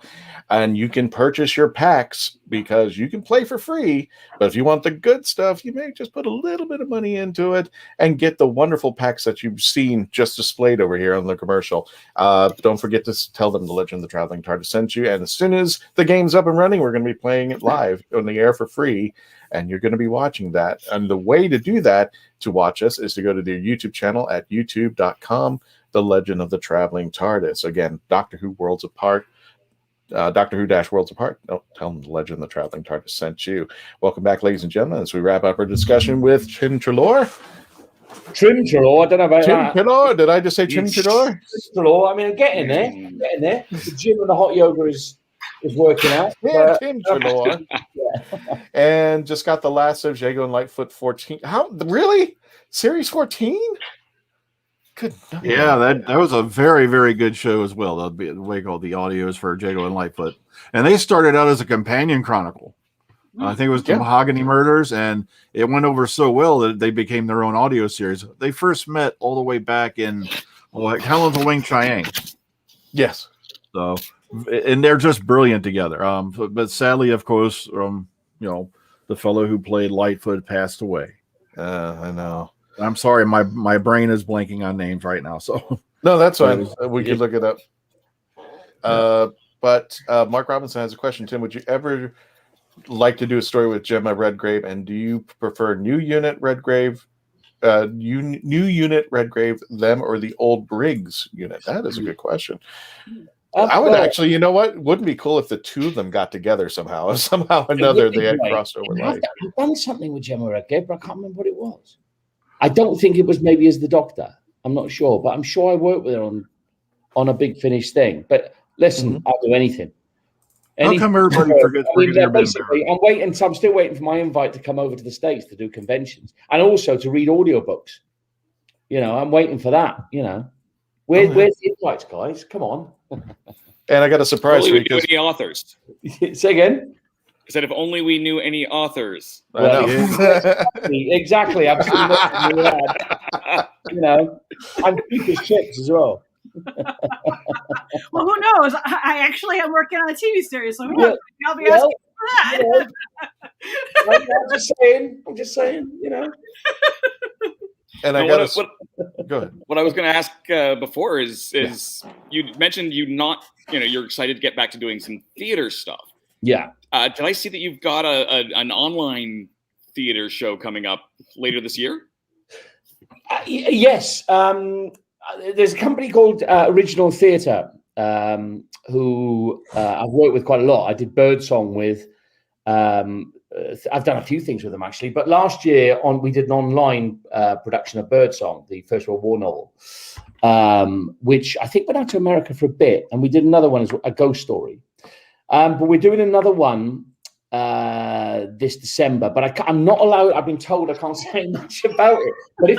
And you can purchase your packs because you can play for free. But if you want the good stuff, you may just put a little bit of money into it and get the wonderful packs that you've seen just displayed over here on the commercial. Don't forget to tell them the Legend of the Traveling TARDIS sent you. And as soon as the game's up and running, we're going to be playing it live on the air for free. And you're going to be watching that. And the way to do that, to watch us, is to go to their YouTube channel at youtube.com, The Legend of the Traveling TARDIS. Again, Doctor Who Worlds Apart, Doctor Who Worlds Apart. No, tell them The Legend of the Traveling TARDIS sent you. Welcome back, ladies and gentlemen, as we wrap up our discussion with Tim Treloar. Trim Treloar, I don't know about that. Tim Treloar, did I just say Tim Treloar? Treloar, I mean, I'm getting there. The gym and the hot yoga is working out. Yeah, Tim Treloar. And just got the last of Jago and Lightfoot 14. How, really? Series 14? Good night. Yeah, that was a very, very good show as well. That'll be the way called the audios for Jago and Lightfoot. And they started out as a companion chronicle. I think it was the Mahogany Murders, and it went over so well that they became their own audio series. They first met all the way back in Helen of Wing Cheyenne. Yes. So, and they're just brilliant together. But sadly, of course, the fellow who played Lightfoot passed away. I know. I'm sorry, my brain is blanking on names right now. So no, that's fine. We could look it up. But Mark Robinson has a question. Tim, would you ever like to do a story with Gemma Redgrave? And do you prefer new unit Redgrave, new unit Redgrave, them, or the old Briggs unit? That is a good question. I would actually, you know what? Wouldn't it be cool if the two of them got together somehow? Somehow or another, they had crossed over life. I've done something with Gemma Redgrave, but I can't remember what it was. I don't think it was maybe as the Doctor. I'm not sure, but I'm sure I worked with her on a Big Finish thing. But listen, I'll do anything. How come everybody forgets? Basically, I'm still waiting for my invite to come over to the States to do conventions and also to read audiobooks. I'm waiting for that. Where's the invites, guys? Come on. And I got a surprise for you. If only we knew any authors. Say again? I said, if only we knew any authors. Exactly. Absolutely. I'm cheap as chips as well. Well, who knows? I actually am working on a TV series, so who knows? I'll be asking for that. I'm just saying, And I got go ahead. What I was going to ask before is you mentioned you're excited to get back to doing some theater stuff. Yeah. Did I see that you've got an online theater show coming up later this year? Yes. There's a company called Original Theatre who I've worked with quite a lot. I did Birdsong with. I've done a few things with them actually, but last year we did an online production of Birdsong, the First World War novel, which I think went out to America for a bit, and we did another one as a ghost story. But we're doing another one this December, but I'm not allowed. I've been told I can't say much about it. But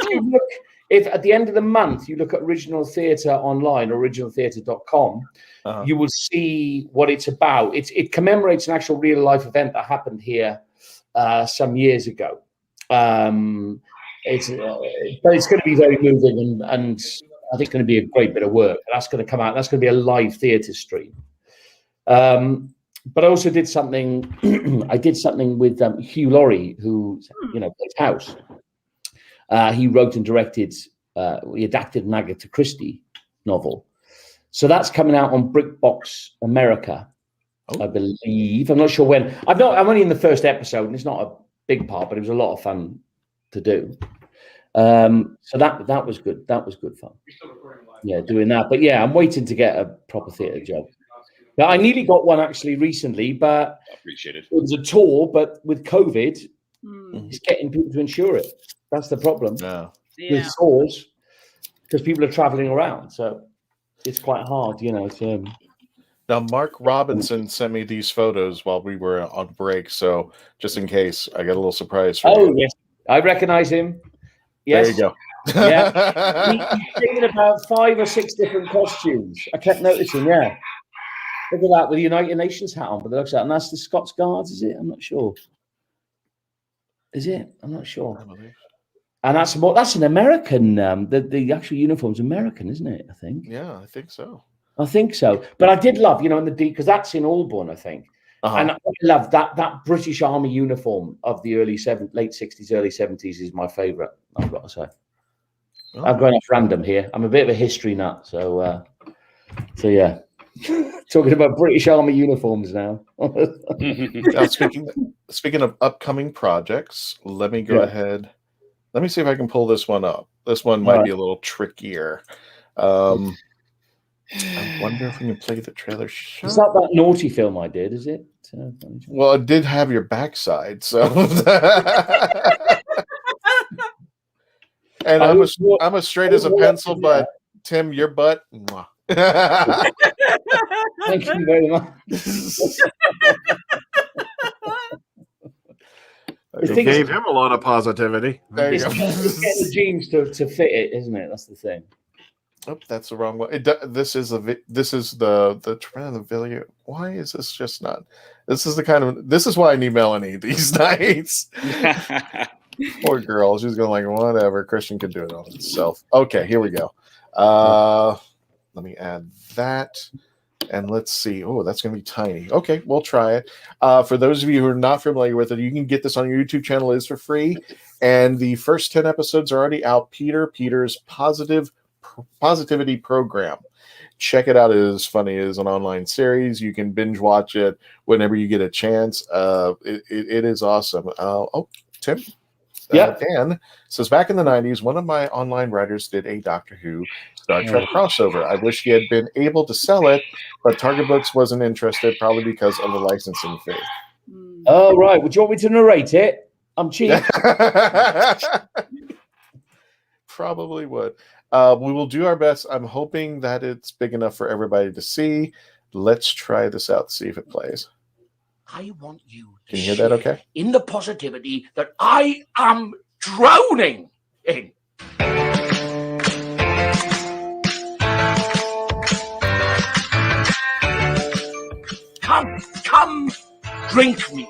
if at the end of the month you look at Original Theatre online, originaltheatre.com, you will see what it's about. It commemorates an actual real life event that happened here some years ago. But it's going to be very moving, and I think it's going to be a great bit of work. That's going to come out. That's going to be a live theatre stream. But I also did something. I did something with Hugh Laurie, who plays House. He wrote and directed. He adapted an Agatha Christie novel, so that's coming out on BrickBox America, I believe. I'm not sure when. I'm only in the first episode, and it's not a big part, but it was a lot of fun to do. So that was good. That was good fun. Yeah, doing that. But yeah, I'm waiting to get a proper theatre job. Now, I nearly got one actually recently, but appreciate it. It was a tour, but with COVID, it's getting people to insure it. That's the problem. With tours, because people are traveling around, so it's quite hard, Now, Mark Robinson sent me these photos while we were on break, so just in case, I got a little surprise for you. Yes, I recognize him. Yes. There you go. Yeah, he's taken about 5 or 6 different costumes. I kept noticing. Yeah. Look at that with the United Nations hat on, but it looks like, and that's the Scots Guards, is it? I'm not sure. Is it? I'm not sure. And that's an American. The actual uniform's American, isn't it? I think. Yeah, I think so. I think so. But I did love, in the because that's in Alborn, I think. And I love that British Army uniform of the late 60s, early 70s is my favourite. I've got to say. I'm going off random here. I'm a bit of a history nut, so yeah. Talking about British Army uniforms now. Now speaking of upcoming projects, let me go ahead. Let me see if I can pull this one up. This one might be a little trickier. I wonder if we can play the trailer. It's not that naughty film I did, is it? Well, it did have your backside, so. And I'm as straight as a pencil, but Tim, your butt. Mwah. Thank you very much. It gave him a lot of positivity. There you go. It's getting the jeans to fit it, isn't it? That's the thing. Oh, that's the wrong one. This is the trend of the video. Why is this just not? This is why I need Melanie these nights. Poor girl. She's going like, whatever. Christian can do it on himself. Okay, here we go. Let me add that. And let's see. Oh, that's going to be tiny. Okay, we'll try it. For those of you who are not familiar with it, you can get this on your YouTube channel. It is for free. And the first 10 episodes are already out. Peter's Positivity Program. Check it out. It is funny. It is an online series. You can binge watch it whenever you get a chance. It is awesome. Tim? Dan says, back in the 90s, one of my online writers did a Doctor Who Star Trek crossover. I wish he had been able to sell it, but Target Books wasn't interested, probably because of the licensing fee. Oh, right. Would you want me to narrate it? I'm cheap. Probably would. We will do our best. I'm hoping that it's big enough for everybody to see. Let's try this out, see if it plays. I want you to Can you hear that okay? in the positivity that I am drowning in. Come, drink me.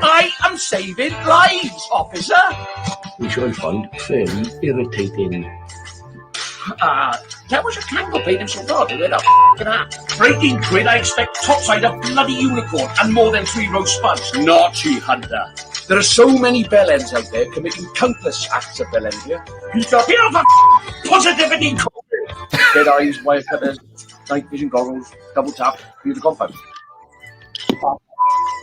I am saving lives, officer. Which I find fairly irritating. That was a tangle paid him so hard. Where the f*** breaking grid, I expect topside a bloody unicorn and more than 3 roast spuds. Naughty hunter. There are so many bellends out there committing countless acts of bellendia. Peter for positivity. Dead eyes, wire cutters, night vision goggles, double tap, Peter compound.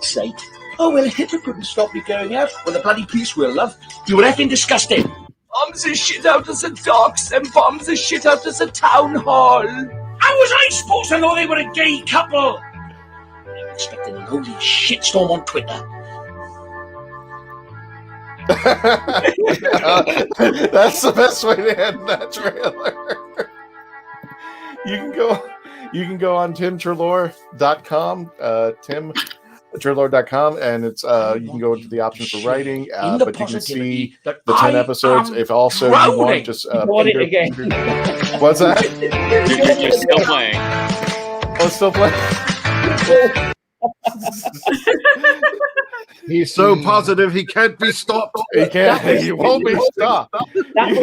Sake. Oh, well, Hitler couldn't stop me going out. Well, the bloody police will, love. You were effing disgusting. Bombs the shit out of the docks and bombs the shit out of the town hall. How was I supposed to know they were a gay couple? I'm expecting an holy shitstorm on Twitter. That's the best way to end that trailer. You can go on TimTreloar.com, TimTreloar.com, and it's you can go into the option for writing, but you can see the 10 episodes. If also you want just it again. What's that? You're still playing. Oh, still playing. He's so positive he can't be stopped. He can't. He won't be stopped. That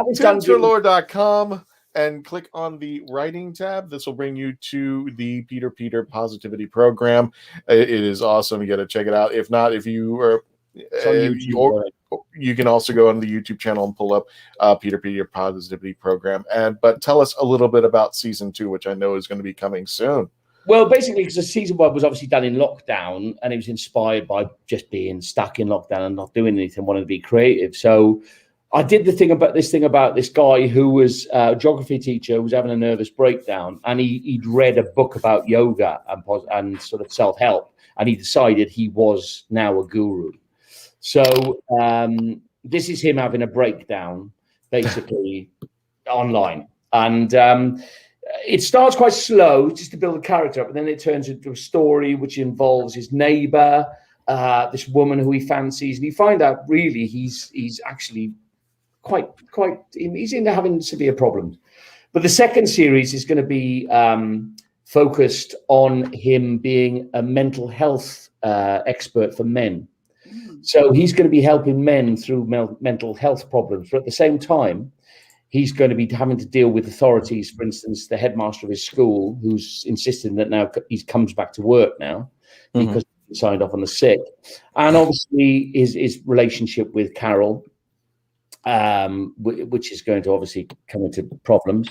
was done. TimTreloar.com. and click on the writing tab. This will bring you to the Peter Positivity Program. It is awesome. You got to check it out. If not, if you are, you can also go on the YouTube channel and pull up Peter Positivity Program. But tell us a little bit about season 2, which I know is going to be coming soon. Well, basically, because the season 1 was obviously done in lockdown, and it was inspired by just being stuck in lockdown and not doing anything, wanting to be creative. So I did this thing about this guy who was a geography teacher who was having a nervous breakdown, and he'd read a book about yoga and sort of self-help, and he decided he was now a guru. So this is him having a breakdown, basically, online. And it starts quite slow, just to build a character up, and then it turns into a story which involves his neighbor, this woman who he fancies, and you find out really he's actually he's into having severe problems. But the second series is going to be focused on him being a mental health expert for men. So he's going to be helping men through mental health problems, but at the same time, he's going to be having to deal with authorities, for instance, the headmaster of his school, who's insisting that now he comes back to work now because he signed off on the sick. And obviously his relationship with Carol, which is going to obviously come into problems.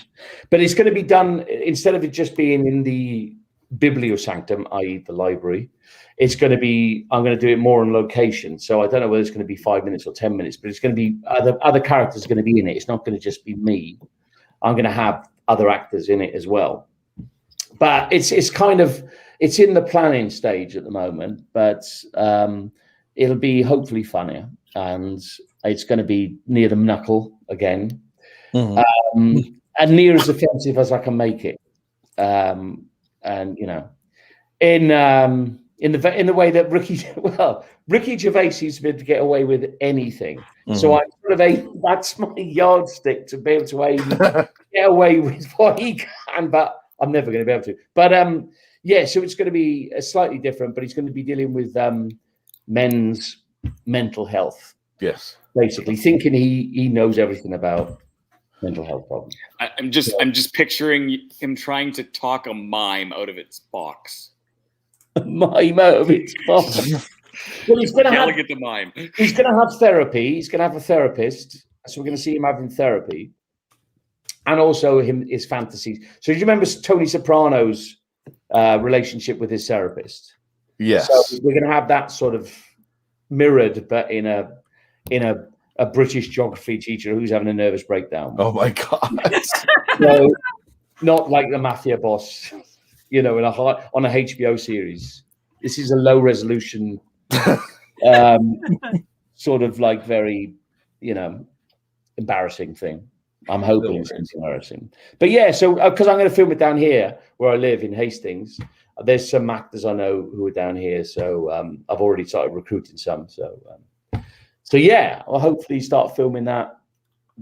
But it's going to be done, instead of it just being in the bibliosanctum, i.e. the library, it's going to be, I'm going to do it more on location. So I don't know whether it's going to be 5 minutes or 10 minutes, but it's going to be other characters are going to be in it. It's not going to just be me. I'm going to have other actors in it as well. But it's in the planning stage at the moment, but it'll be hopefully funnier, and it's going to be near the knuckle again, and near as offensive as I can make it. And you know, in the way that Ricky Gervais seems to be able to get away with anything. So I'm sort of that's my yardstick to be able to get away with what he can, but I'm never going to be able to. But yeah, so it's going to be slightly different, but he's going to be dealing with men's mental health. Yes, basically thinking he knows everything about mental health problems. I'm just picturing him trying to talk a mime out of its box. A mime out of its box. Well, he's going to have at the mime. He's going to have therapy. He's going to have a therapist. So we're going to see him having therapy, and also his fantasies. So do you remember Tony Soprano's relationship with his therapist? Yes. So we're going to have that sort of mirrored, but in a British geography teacher who's having a nervous breakdown. Oh my God. So not like the mafia boss, you know, on a HBO series. This is a low resolution, sort of like very, you know, embarrassing thing. I'm hoping it's embarrassing. But yeah, so because I'm going to film it down here where I live in Hastings, there's some actors I know who are down here. So I've already started recruiting some. So yeah, I'll hopefully start filming that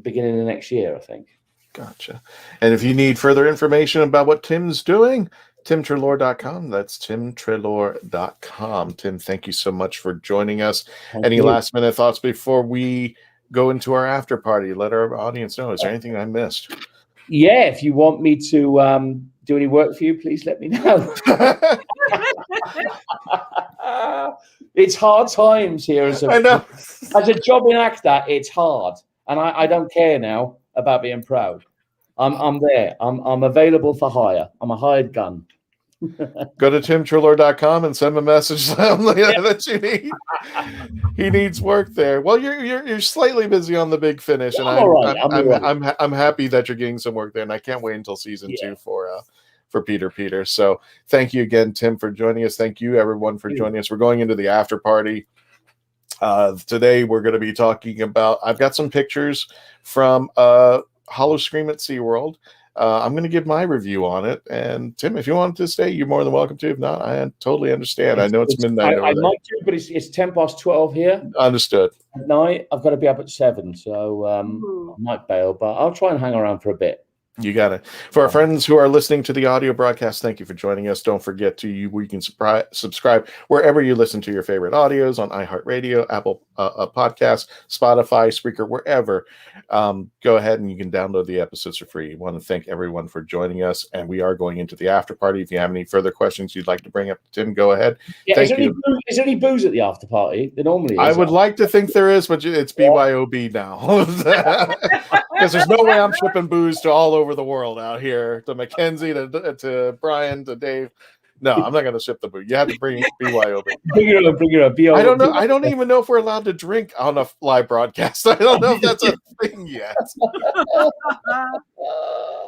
beginning of next year, I think. Gotcha. And if you need further information about what Tim's doing, TimTreloar.com. That's TimTreloar.com. Tim, thank you so much for joining us. Any last minute thoughts before we go into our after party? Let our audience know. Is there anything I missed? Yeah, if you want me to do any work for you, please let me know. It's hard times here as a jobbing actor. It's hard, and I don't care now about being proud. I'm there. I'm available for hire. I'm a hired gun. Go to TimTreloar.com and send him a message that you need. He needs work there. Well, you're slightly busy on the Big Finish, and I'm happy that you're getting some work there, and I can't wait until season 2 for Peter. So thank you again, Tim, for joining us. Thank you, everyone, for joining us. We're going into the after party. Today, we're going to be talking about, I've got some pictures from Hollow Scream at SeaWorld. I'm going to give my review on it. And Tim, if you want to stay, you're more than welcome to. If not, I totally understand. I know it's midnight over there. I'd like to, but it's 12:10 here. Understood. At night, I've got to be up at 7, so I might bail, but I'll try and hang around for a bit. You got it. For our friends who are listening to the audio broadcast, thank you for joining us. Don't forget you can subscribe wherever you listen to your favorite audios on iHeartRadio, Apple Podcasts, Spotify, Spreaker, wherever. Go ahead and you can download the episodes for free. I want to thank everyone for joining us, and we are going into the after party. If you have any further questions you'd like to bring up to Tim, go ahead. Yeah, thank you. Is there any booze at the after party? There normally is. I would like to think there is, but it's BYOB now. Because there's no way I'm shipping booze to all over the world out here, to Mackenzie, to Brian, to Dave. No, I'm not going to ship the booze. You have to bring BYOB. Bring it up. I don't know. I don't even know if we're allowed to drink on a live broadcast. I don't know if that's a thing yet.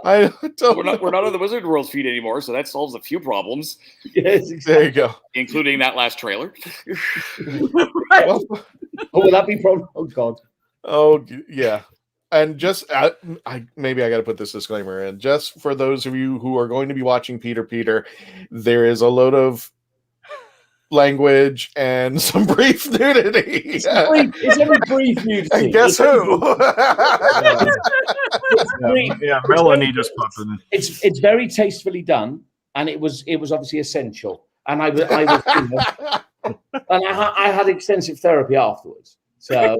I don't. We're not on the Wizard World feed anymore, so that solves a few problems. Yes, exactly. There you go. Including that last trailer. Well, will that be problem? Oh God. Oh yeah. And just, maybe I got to put this disclaimer in. Just for those of you who are going to be watching Peter, there is a load of language and some brief nudity. It's only brief nudity. And guess who? Melanie just popped in. It's very tastefully done, and it was obviously essential. And I had extensive therapy afterwards. So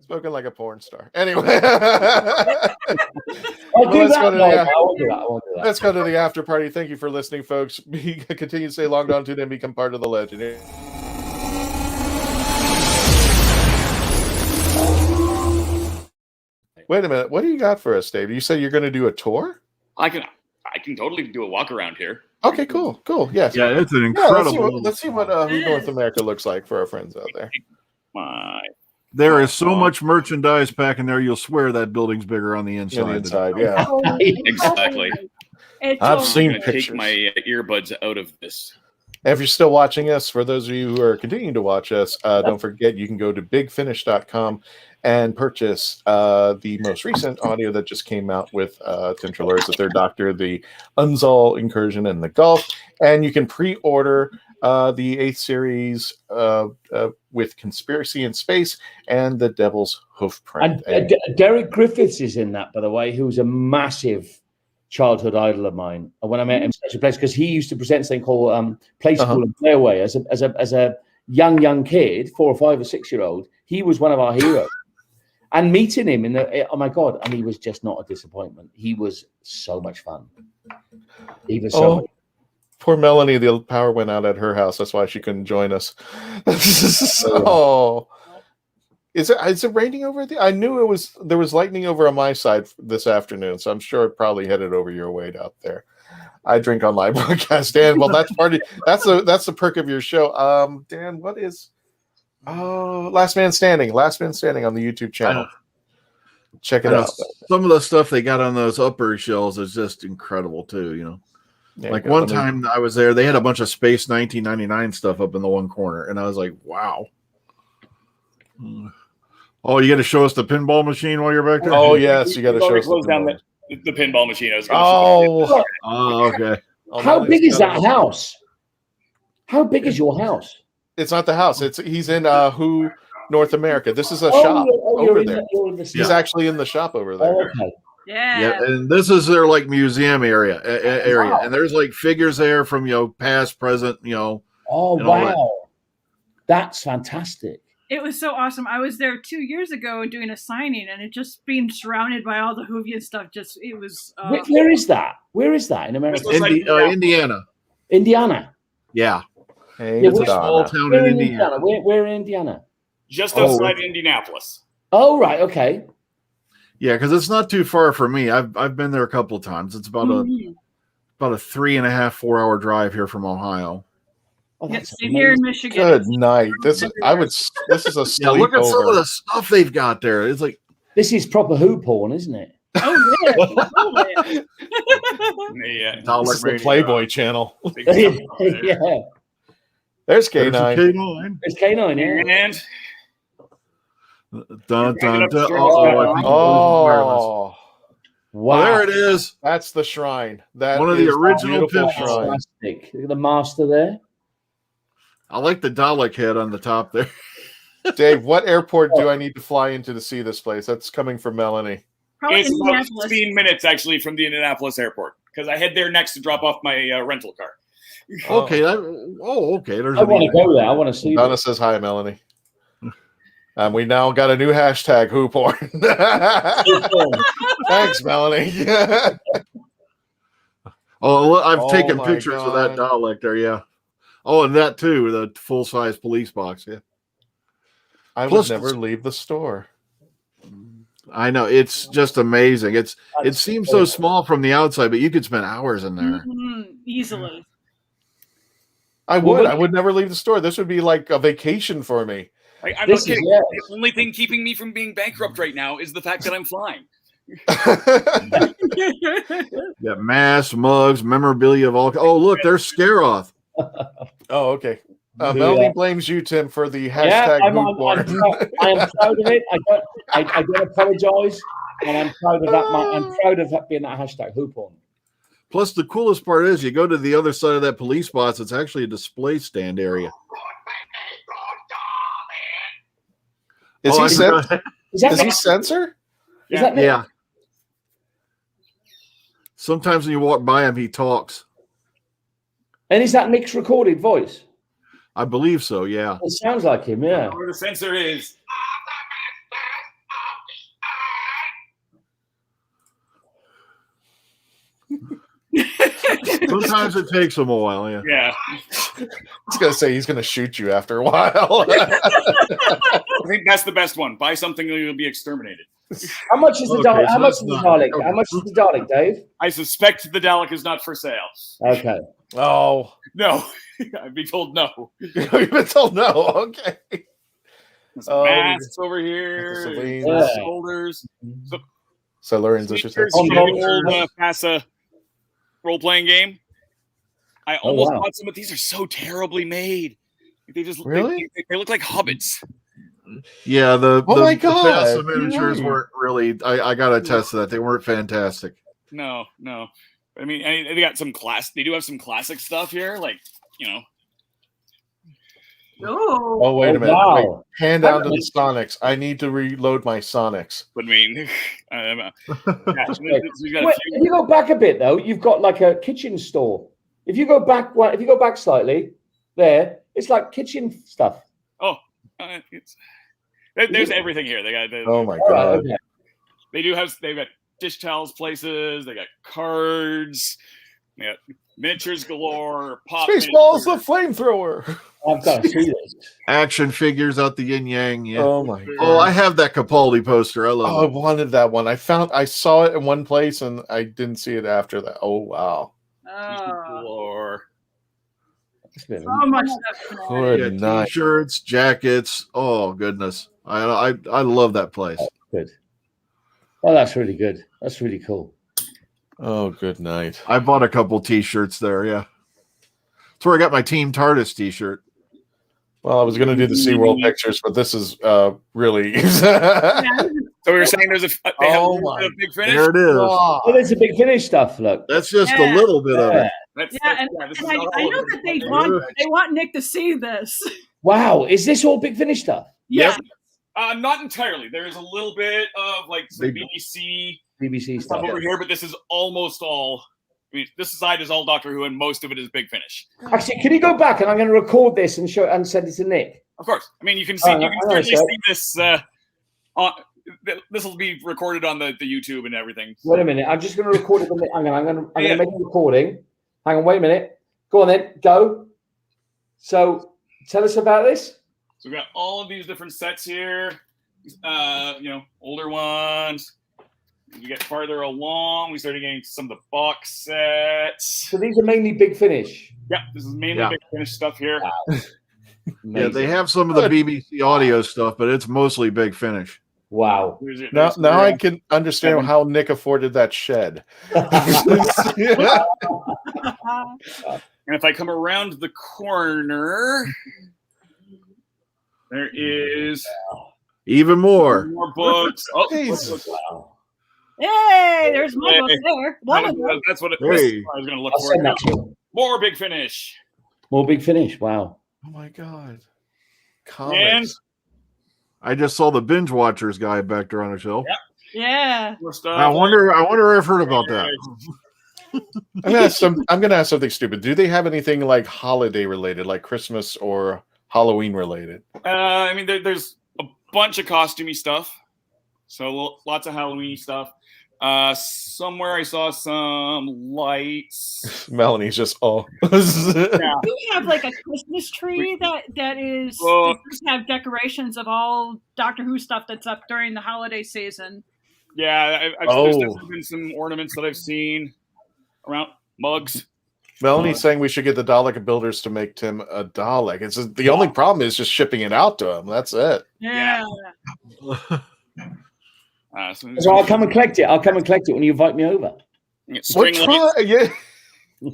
Spoken like a porn star. Anyway, let's go to the after party. Thank you for listening, folks. Continue to stay logged on to and become part of the legend. Wait a minute. What do you got for us, Dave? You said you're going to do a tour? I can totally do a walk around here. Okay, cool. Yes. Yeah, it's an incredible. Let's see what North America looks like for our friends out there. There is so much merchandise back in there, you'll swear that building's bigger on the inside. Yeah. Exactly. I've seen I'm pictures. take my earbuds out of this. And if you're still watching us, for those of you who are continuing to watch us, don't forget you can go to bigfinish.com and purchase the most recent audio that just came out with Tim Treloar, the Third Doctor, the Unzal incursion, and the Gulf. And you can pre-order the 8th series with Conspiracy in Space and the Devil's Hoof Print. And Derek Griffiths is in that, by the way, who's a massive childhood idol of mine. And when I met him, such a place, because he used to present something called Play School and Play Away as a young kid, 4 or 5 or 6 year old. He was one of our heroes. And meeting him oh my God, and he was just not a disappointment. He was so much fun. He was so much. Poor Melanie, the power went out at her house. That's why she couldn't join us. Is it raining over there? I knew there was lightning over on my side this afternoon, so I'm sure it probably headed over your way out there. I drink on live broadcast, Dan. Well, that's the perk of your show. Dan, what is Last Man Standing on the YouTube channel. Check it out. Some of the stuff they got on those upper shelves is just incredible too, Yeah, like one time I was there, they had a bunch of Space 1999 stuff up in the one corner, and I was like, wow. Oh, you got to show us the pinball machine while you're back there? Oh, yes, you got to show us close down the pinball machine. I was okay. How big is that house? How big is your house? It's not the house. He's in Who North America. This is a shop over there. He's actually in the shop over there. Oh, okay. Yeah, and this is their like museum area, and there's like figures there from past, present, Oh wow, that's fantastic. it was so awesome. I was there 2 years ago doing a signing, and it just being surrounded by all the Whovian stuff. It was. Where is that? Where is that in America? Indiana. Indiana. Yeah. Hey, it's a small town in Indiana. Where in Indiana? Just outside Indianapolis. Oh right, okay. Yeah, because it's not too far from me. I've been there a couple of times. It's about a 3.5, 4 hour drive here from Ohio. Yes, here in Michigan. Good night. This is a sleepover. Look at some of the stuff they've got there. It's like this is proper Who porn, isn't it? Oh yeah, this is the Playboy channel. Yeah. There's K9. There's K9, yeah. And dun, dun, dun. Oh, wow! There it is. That's the shrine. That one of the original pictures. Look at the master there. I like the Dalek head on the top there. Dave, what airport do I need to fly into to see this place? That's coming from Melanie. Probably It's about Indianapolis. 15 minutes actually from the Indianapolis airport because I head there next to drop off my rental car. Okay. Okay. There's I want to go there. I want to see. Donna says hi, Melanie. We now got a new hashtag, Who Porn. Thanks, Melanie. I've taken my pictures of that God. Dalek there. Yeah. Oh, and that too, the full-size police box. Yeah. I Plus, would never leave the store. I know, it's just amazing. It seems so small from the outside, but you could spend hours in there. Easily. I would never leave the store. This would be like a vacation for me. I'm not kidding. The only thing keeping me from being bankrupt right now is the fact that I'm flying. Yeah, masks, mugs, memorabilia of all. Oh, look, there's Scaroth. Oh, okay. Melanie blames you, Tim, for the hashtag I'm porn. I am proud of it. I don't apologize, and I'm proud of that. I'm proud of that being that hashtag Who Porn. Plus, the coolest part is you go to the other side of that police box. It's actually a display stand area. Is he censor? Is that yeah. Sometimes when you walk by him, he talks. And is that Nick's recorded voice? I believe so, yeah. It sounds like him, yeah. Where the censor is. Sometimes it takes him a while, yeah. Yeah. I was going to say he's going to shoot you after a while. I think that's the best one. Buy something and you'll be exterminated. How much is the Dalek? How much is the Dalek? How much is the Dalek, Dave? I suspect the Dalek is not for sale. Okay. Oh. No. I've been told no. You've been told no. Okay. Masks over here. Shoulders. Silurians, I should say. Old FASA role-playing game. I almost bought some, but these are so terribly made. They just really they look like hobbits. Yeah, the my God, FASA miniatures weren't really. I got to attest to that. They weren't fantastic. No. I mean, they got some class. They do have some classic stuff here, like Oh, wait a minute. Wow. Wait. Hand down to the Sonics. I need to reload my Sonics. But I mean, If you go back a bit though, you've got like a kitchen store. If you go back slightly, there it's like kitchen stuff. Oh, there's everything here. They got. Oh my God. Okay. They've got dish towels places. They got cards. They got miniatures galore. Pop Spaceballs the flamethrower. I've got to see this. Action figures out the yin yang. Yeah. Oh my God. Oh, I have that Capaldi poster. I love I it. wanted that one. I saw it in one place and I didn't see it after that. Oh wow. Galore. So much stuff. Good night. T-shirts, jackets. Oh goodness. I love that place. Good. Oh, that's really good. That's really cool. Oh, good night. I bought a couple T-shirts there. Yeah. That's where I got my Team TARDIS T-shirt. Well, I was going to do the SeaWorld pictures, but this is really. So we were saying there's a big finish. There it is. Oh, there's a big finish stuff. Look, that's just a little bit of it. I know that they want Nick to see this. Wow, is this all big finish stuff? Yeah. Not entirely. There is a little bit of like some BBC stuff over here, but this is almost all. I mean, this side is all Doctor Who, and most of it is Big Finish. Actually, can you go back and I'm going to record this and show and send it to Nick? Of course. I mean, you can see. You can certainly see this. This will be recorded on the YouTube and everything. Wait a minute. I'm just going to record it. I'm going to make a recording. Hang on. Wait a minute. Go on then. Go. So, tell us about this. So we've got all of these different sets here. Older ones. You get farther along, we started getting some of the box sets. So these are mainly Big Finish. Yeah, this is mainly Big Finish stuff here. Wow. Yeah, they have some of the BBC audio stuff, but it's mostly Big Finish. Wow. Now I can understand how Nick afforded that shed. And if I come around the corner, there is even more books. Oh, Jesus. Wow. Hey, there's more books there. One of them. That's what I was going to look for. More Big Finish. More Big Finish. Wow. Oh my God. And I just saw the Binge Watchers guy back there on the shelf. Yep. Yeah. I wonder if I've heard about that. I'm gonna ask something stupid. Do they have anything like holiday related, like Christmas or Halloween related? I mean, there's a bunch of costumey stuff, so lots of Halloween stuff. Somewhere I saw some lights. Melanie's just Yeah. We have like a Christmas tree that is just have decorations of all Doctor Who stuff that's up during the holiday season. Yeah, there's definitely been some ornaments that I've seen around mugs. Melanie's saying we should get the Dalek builders to make Tim a Dalek. It's just, the only problem is just shipping it out to him. That's it. Yeah. So I'll come and collect it. I'll come and collect it when you invite me over. Yeah.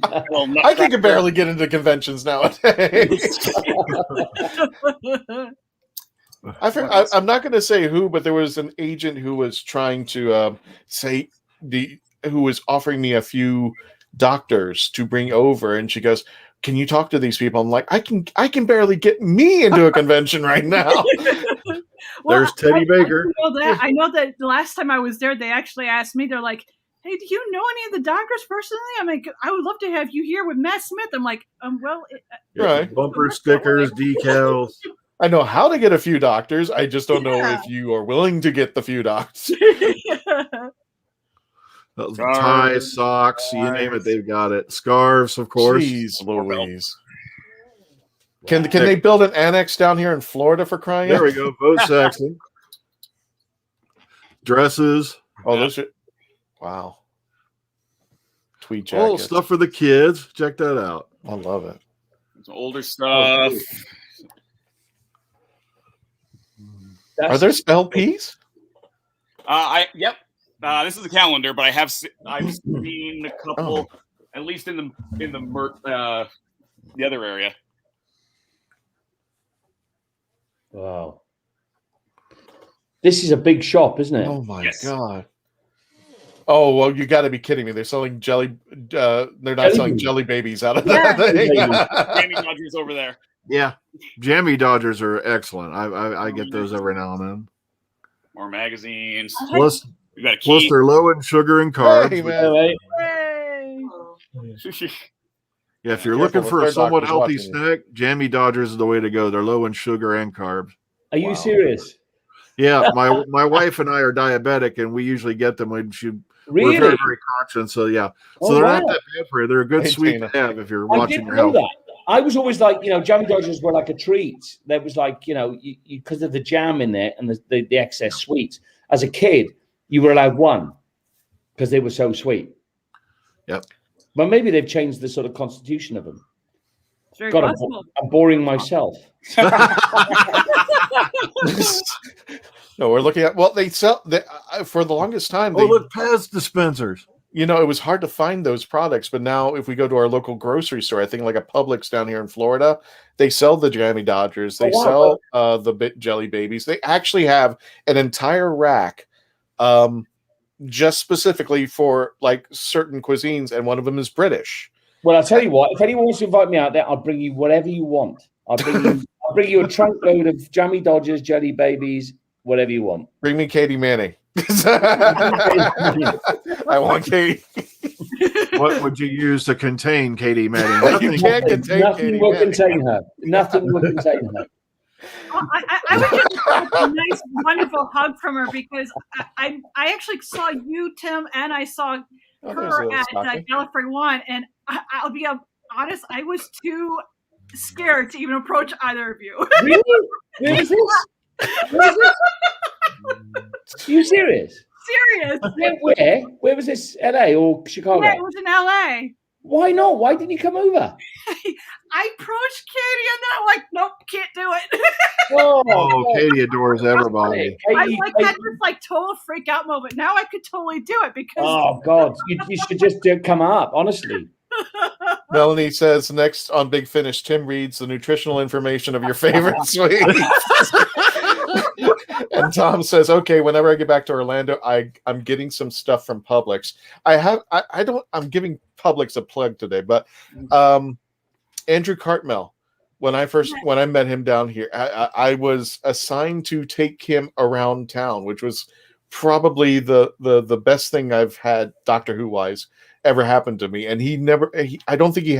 I can barely get into conventions nowadays. I'm not going to say who, but there was an agent who was trying to who was offering me a few doctors to bring over, and she goes, "Can you talk to these people?" I'm like, I can barely get me into a convention right now. There's Teddy Baker. I know that the last time I was there, they actually asked me, they're like, "Hey, do you know any of the doctors personally?" I'm like, "I would love to have you here with Matt Smith." I'm like, right. Bumper stickers, decals. I know how to get a few doctors. I just don't know if you are willing to get the few doctors. Ties, socks, you name it, they've got it. Scarves, of course. Jeez Louise. Can they build an annex down here in Florida for crying out? There we go. Both Saxon. Dresses. Oh, those are... Wow. Tweed jackets. Oh, stuff for the kids. Check that out. I love it. Some older stuff. Are there LPs? Yep. This is a calendar, but I've seen a couple, at least in the other area. Wow. This is a big shop, isn't it? Oh my God. Oh, well, you got to be kidding me. They're selling jelly. They're not selling jelly babies out of that thing. Jammy Dodgers over there. Yeah. Jammy Dodgers are excellent. I get those every now and then. More magazines. Plus they're low in sugar and carbs. Hey, man. Yeah, if you're looking for a somewhat healthy snack, Jammy Dodgers is the way to go. They're low in sugar and carbs. Are you serious? Yeah, my wife and I are diabetic, and we usually get them when we're very, very conscious. So yeah, they're not that bad for you. They're a good sweet to have if you're watching your health. That. I was always like, Jammy Dodgers were like a treat. That was like, because of the jam in there and the excess sweets. As a kid, you were allowed one because they were so sweet. Yep. But maybe they've changed the sort of constitution of them. It's very possible. I'm boring myself. No, we're looking at, they sell for the longest time. Look, Pez dispensers. It was hard to find those products, but now if we go to our local grocery store, I think like a Publix down here in Florida, they sell the Jammy Dodgers. They sell the jelly babies. They actually have an entire rack just specifically for like certain cuisines, and one of them is British. Well, I'll tell you what, if anyone wants to invite me out there, I'll bring you whatever you want. I'll bring you a trunk load of Jammy Dodgers, jelly babies, whatever you want. Bring me Katie Manning. I want Katie. What would you use to contain Katie Manning? You can't contain nothing Katie will Manning. contain her. Nothing will contain her. I would just get a nice, wonderful hug from her, because I actually saw you, Tim, and I saw her at Gallifrey One, and I'll be honest, I was too scared to even approach either of you. Really? Where is this? Where is this? Are you serious? Serious. Where? Where was this? LA or Chicago? Yeah, it was in LA. Why not? Why didn't you come over? I approached Katie, and then I'm like, nope, can't do it. Oh, Katie adores everybody. I like that just like total freak out moment. Now I could totally do it because. Oh God, you should just come up, honestly. Melanie says next on Big Finish, Tim reads the nutritional information of your favorite sweets. And Tom says, okay, whenever I get back to Orlando, I'm getting some stuff from Publix. I'm giving Publix a plug today, but Andrew Cartmel when I met him down here, I was assigned to take him around town, which was probably the best thing I've had Doctor Who wise ever happened to me. And I don't think he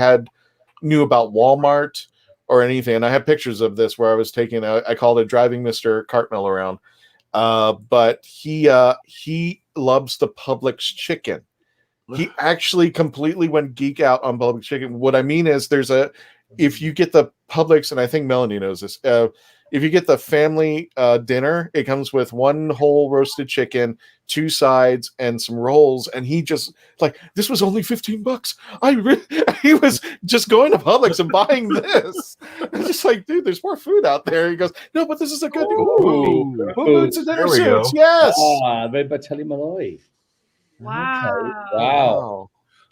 knew about Walmart or anything. And I have pictures of this where I was taking I called it driving Mr. Cartmel around. But he loves the Publix chicken. He actually completely went geek out on Publix chicken. What I mean is if you get the Publix, and I think Melanie knows this, if you get the family dinner, it comes with one whole roasted chicken, 2 sides, and some rolls. And he just this was only $15. He was just going to Publix and buying this. I'm just like, dude, there's more food out there. He goes, no, but this is a good boots and dinner suits. Yes. Tell him Malloy. Wow. Okay. Wow.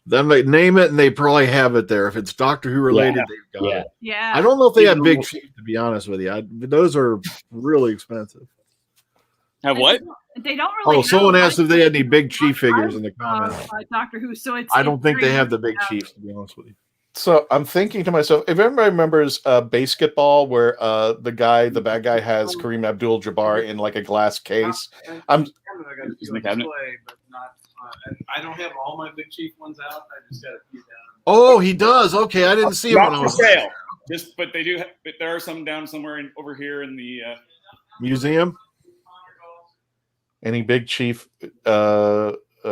Then they name it and they probably have it there. If it's Doctor Who related, they've got it. Yeah. I don't know if they have Big Chief, to be honest with you. Those are really expensive. Have what? They don't really. Someone asked if they had any Big Chief figures in the comments. Doctor Who. So I don't think they have the Big Chief, to be honest with you. So I'm thinking to myself, if everybody remembers Basketball, where the bad guy has Kareem Abdul-Jabbar in like a glass case. He's in the cabinet. But not, I don't have all my Big Chief ones out. I just got a few down. Oh, he does. Okay, I didn't see him when I was there. But they do. But there are some down somewhere over here in the museum. Any Big Chief 6 Oh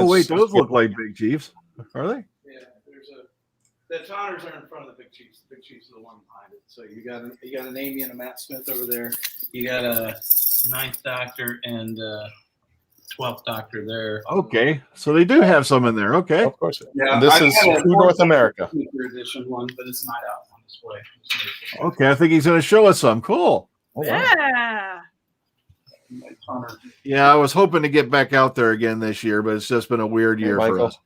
wait, those look like Big Chiefs, are they? Yeah, the Tonners are in front of the Big Chiefs. The Big Chiefs are the one behind it. So you got an Amy and a Matt Smith over there. You got a 9th Doctor and 12th Doctor there. Okay, so they do have some in there. Okay, of course. Yeah, and this is North America. Edition one, but it's not out on display. Okay, I think he's going to show us some. Cool. Yeah. Yeah, I was hoping to get back out there again this year, but it's just been a weird year for us.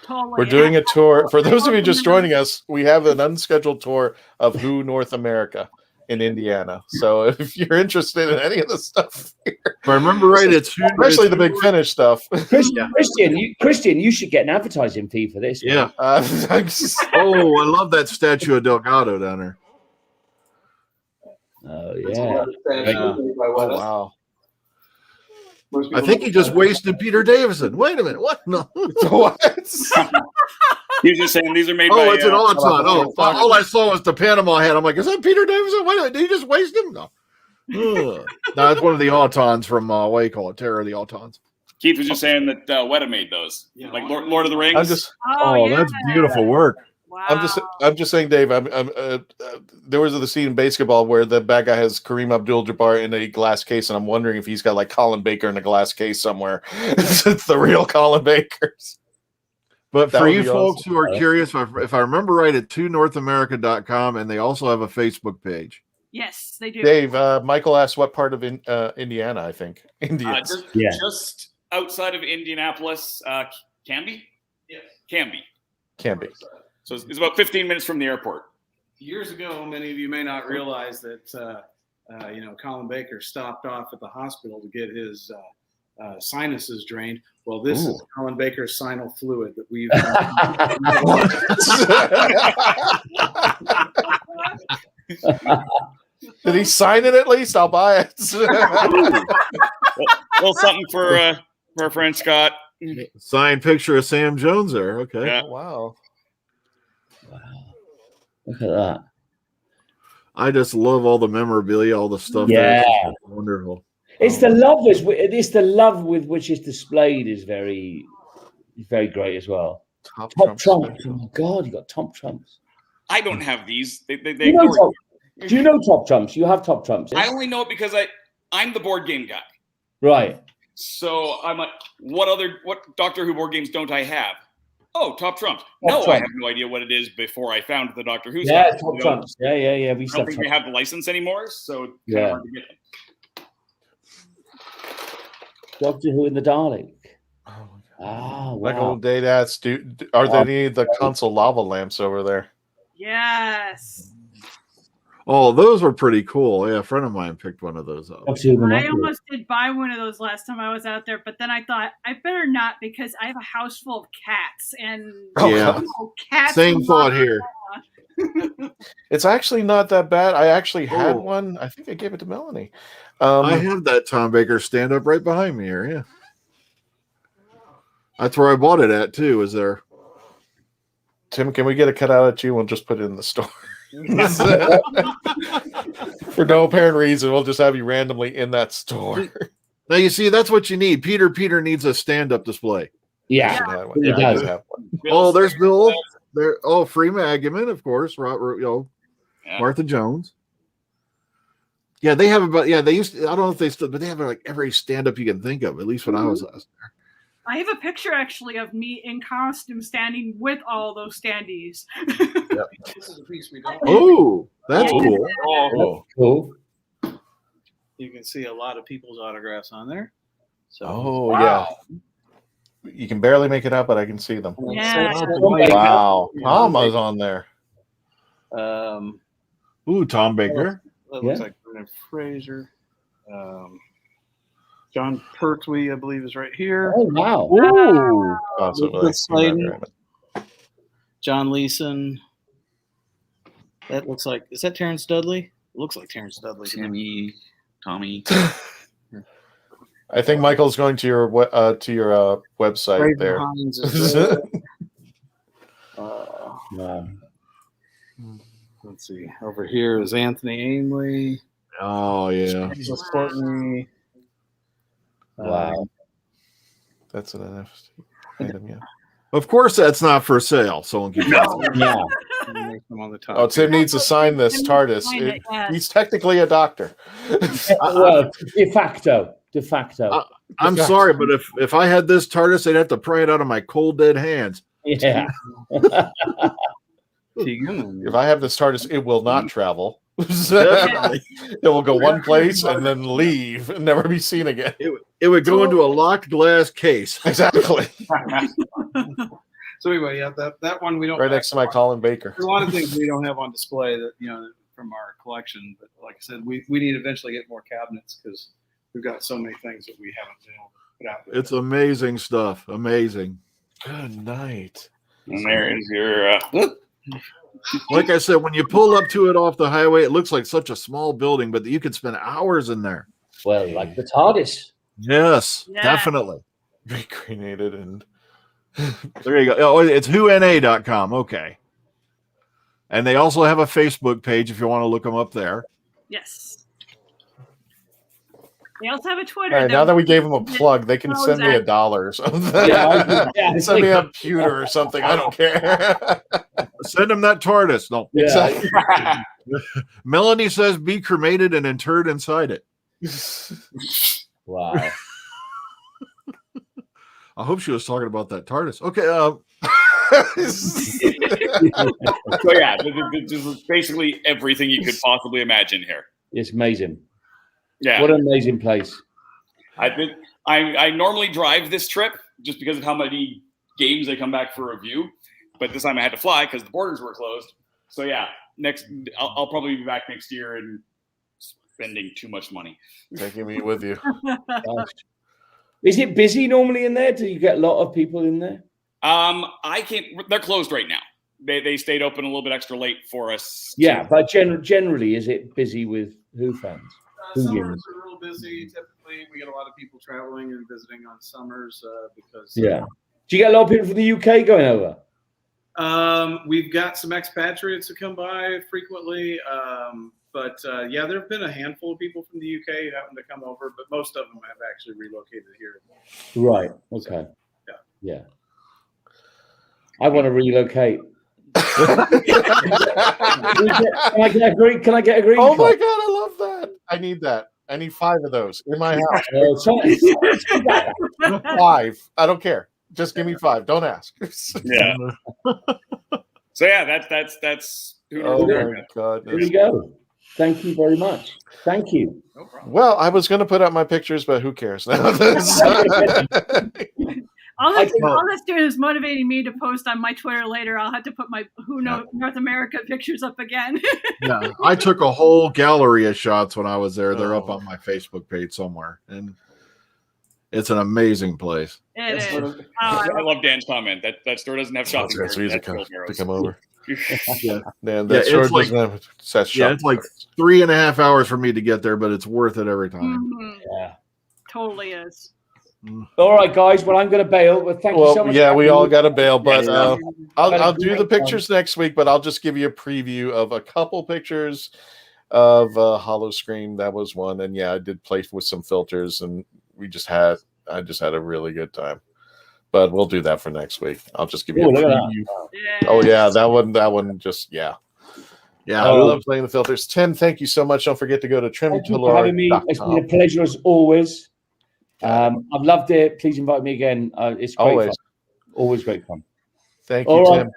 We're doing a tour. For those of you just joining us, we have an unscheduled tour of Who North America in Indiana. So if you're interested in any of the stuff here, if I remember right, especially the Big Finish stuff. Christian, you should get an advertising fee for this. Yeah. I love that statue of Delgado down there. Oh yeah. Oh wow. I think he just wasted Peter Davison. Wait a minute. What? No. What? He's just saying these are made by... Oh, it's an Autoton. All I saw was the Panama hat. I'm like, is that Peter Davison? Wait a minute. Did he just waste him? No. No, it's one of the Autotons from, what do you call it? Terror of the Autotons. Keith was just saying that Weta made those. Like Lord of the Rings. That's beautiful work. Wow. I'm just saying, Dave. There was the scene in Basketball where the bad guy has Kareem Abdul-Jabbar in a glass case, and I'm wondering if he's got like Colin Baker in a glass case somewhere. It's the real Colin Bakers. But for you folks who are curious, if I remember right, at 2northamerica.com, and they also have a Facebook page. Yes, they do. Dave, Michael asked what part of Indiana. I think just outside of Indianapolis, Canby. Yes, Canby. So it's about 15 minutes from the airport. Years ago, many of you may not realize that Colin Baker stopped off at the hospital to get his sinuses drained. Well, this is Colin Baker's sinal fluid that we've. Did he sign it at least? I'll buy it. Well, something for our friend Scott. Signed picture of Sam Jones there. Okay. Yeah. Wow. Look at that. I just love all the memorabilia, all the stuff. Yeah, it's wonderful. It's the love with which it's displayed is very great as well. Top trumps. Oh my God, you got top trumps. I don't have these. They do you know top trumps? You have top trumps. I only know it because I'm the board game guy. Right. So I'm like, what Doctor Who board games don't I have? Oh, Top Trumps. Trumps. I have no idea what it is before I found the Doctor Who stuff. stuff. Top Trumps. Yeah. I don't think they have the license anymore, so it's kind of hard to get them. Doctor Who and the Dalek. Oh, wow. Like old Dadas. Are there any of the console lava lamps over there? Yes. Oh, those were pretty cool. Yeah, a friend of mine picked one of those up. I almost did buy one of those last time I was out there, but then I thought I better not because I have a house full of cats and cats. Same thought here. It's actually not that bad. I actually had one. I think I gave it to Melanie. I have that Tom Baker stand up right behind me here. Yeah, that's where I bought it at too. Is there? Tim, can we get a cutout at you? We'll just put it in the store. For no apparent reason, we'll just have you randomly in that store. Now you see, that's what you need. Peter needs a stand-up display. Yeah. I just have one. Oh, there's Bill. There. Oh, Free Magaman, of course. Robert, Martha Jones. Yeah, they have about. Yeah, they used to, I don't know if they still, but they have like every stand-up you can think of. At least when I was last there. I have a picture actually of me in costume standing with all those standees. This is a piece we don't. Oh, that's cool. Oh, cool. You can see a lot of people's autographs on there. So, yeah. You can barely make it out, but I can see them. Yeah. Wow. Mama's on there. Ooh, Tom Baker. That looks like Brendan Fraser. John Pertwee, I believe, is right here. Oh, wow. Ooh. John Leeson. That looks like, is that Terrence Dudley? It looks like Terrence Dudley. Tommy. I think Michael's going to your website Raven there. Hines is there. Let's see. Over here is Anthony Ainley. Oh, yeah. Francis Courtney. Wow. That's an NFT item, yeah. Of course, that's not for sale. Someone can Yeah. On the top. Oh, Tim needs to sign this TARDIS. He's technically a doctor. Well, de facto. I'm sorry, but if I had this TARDIS, they'd have to pry it out of my cold, dead hands. Yeah. If I have this TARDIS, it will not travel. It will go one place and then leave and never be seen again. It would go into a locked glass case. Exactly. So anyway, yeah, that one we don't. Right next to my Colin Baker. There's a lot of things we don't have on display that from our collection. But like I said, we need to eventually get more cabinets because we've got so many things that we haven't been able to put out there. It's amazing stuff. Amazing. Good night. And there is your. Like I said, when you pull up to it off the highway, it looks like such a small building, but you could spend hours in there. Well, like the TARDIS. Yes, definitely. Recreated and there you go. Oh, it's WHONA.com. Okay. And they also have a Facebook page if you want to look them up there. Yes. They also have a Twitter. All right, now that we gave them a plug, they can send me $1 or something. Send me a pewter or something. I don't care. Send them that TARDIS. No. Exactly. Melanie says be cremated and interred inside it. Wow. I hope she was talking about that TARDIS. Okay. So yeah, this is basically everything you could possibly imagine here. It's amazing. Yeah. What an amazing place. I normally drive this trip just because of how many games they come back for review, but this time I had to fly because the borders were closed. So yeah, I'll probably be back next year and spending too much money. Taking me with you. Is it busy normally in there? Do you get a lot of people in there? I can't. They're closed right now. They stayed open a little bit extra late for us. Yeah, but generally, is it busy with Who fans? Summers are real busy. Typically, we get a lot of people traveling and visiting on summers because. Yeah. Do you get a lot of people from the UK going over? We've got some expatriates who come by frequently. But yeah, there have been a handful of people from the UK who happen to come over, but most of them have actually relocated here. Right. Okay. So, yeah. I want to relocate. Can I get a green card? Oh my God, I love that. I need that. I need 5 of those in my house. 5. I don't care. Just give me 5. Don't ask. Yeah. So yeah, that's. Oh my God. There you go. Thank you very much. Thank you. No problem. Well, I was going to put out my pictures, but who cares now? All that's doing is motivating me to post on my Twitter later. I'll have to put my North America pictures up again. Yeah, I took a whole gallery of shots when I was there. They're up on my Facebook page somewhere, and it's an amazing place. It is. I love Dan's comment. That store doesn't have shopping carts. To come over. Yeah, man, that store doesn't have set shop. Yeah, it's like 3.5 hours for me to get there, but it's worth it every time. Mm-hmm. Yeah, totally is. All right, guys. Well, I'm going to bail. But thank you so much. Yeah, we all got to bail, but I'll do the pictures next week. But I'll just give you a preview of a couple pictures of Hollow Scream. That was one, and yeah, I did play with some filters, and I just had a really good time. But we'll do that for next week. I'll just give you a preview. Oh yeah, that one just yeah. I love playing the filters. Tim, thank you so much. Don't forget to go to TrimTalor.com. It's been a pleasure as always. I've loved it. Please invite me again. It's great always fun. Always great fun. Thank you, Tim.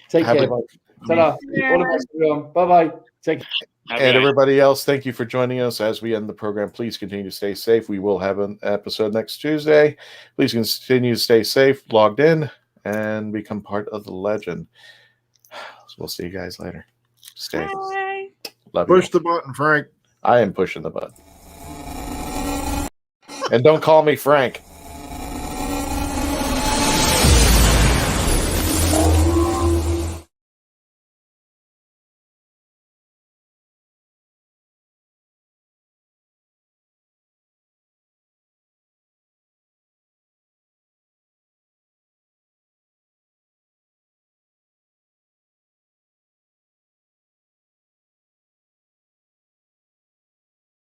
Take care. All the best, everyone. Bye-bye. Take care. And everybody else, thank you for joining us as we end the program. Please continue to stay safe. We will have an episode next Tuesday. Please continue to stay safe, logged in, and become part of the legend. So we'll see you guys later. Stay. Bye. Love you. Push the button, Frank. I am pushing the button. And don't call me Frank.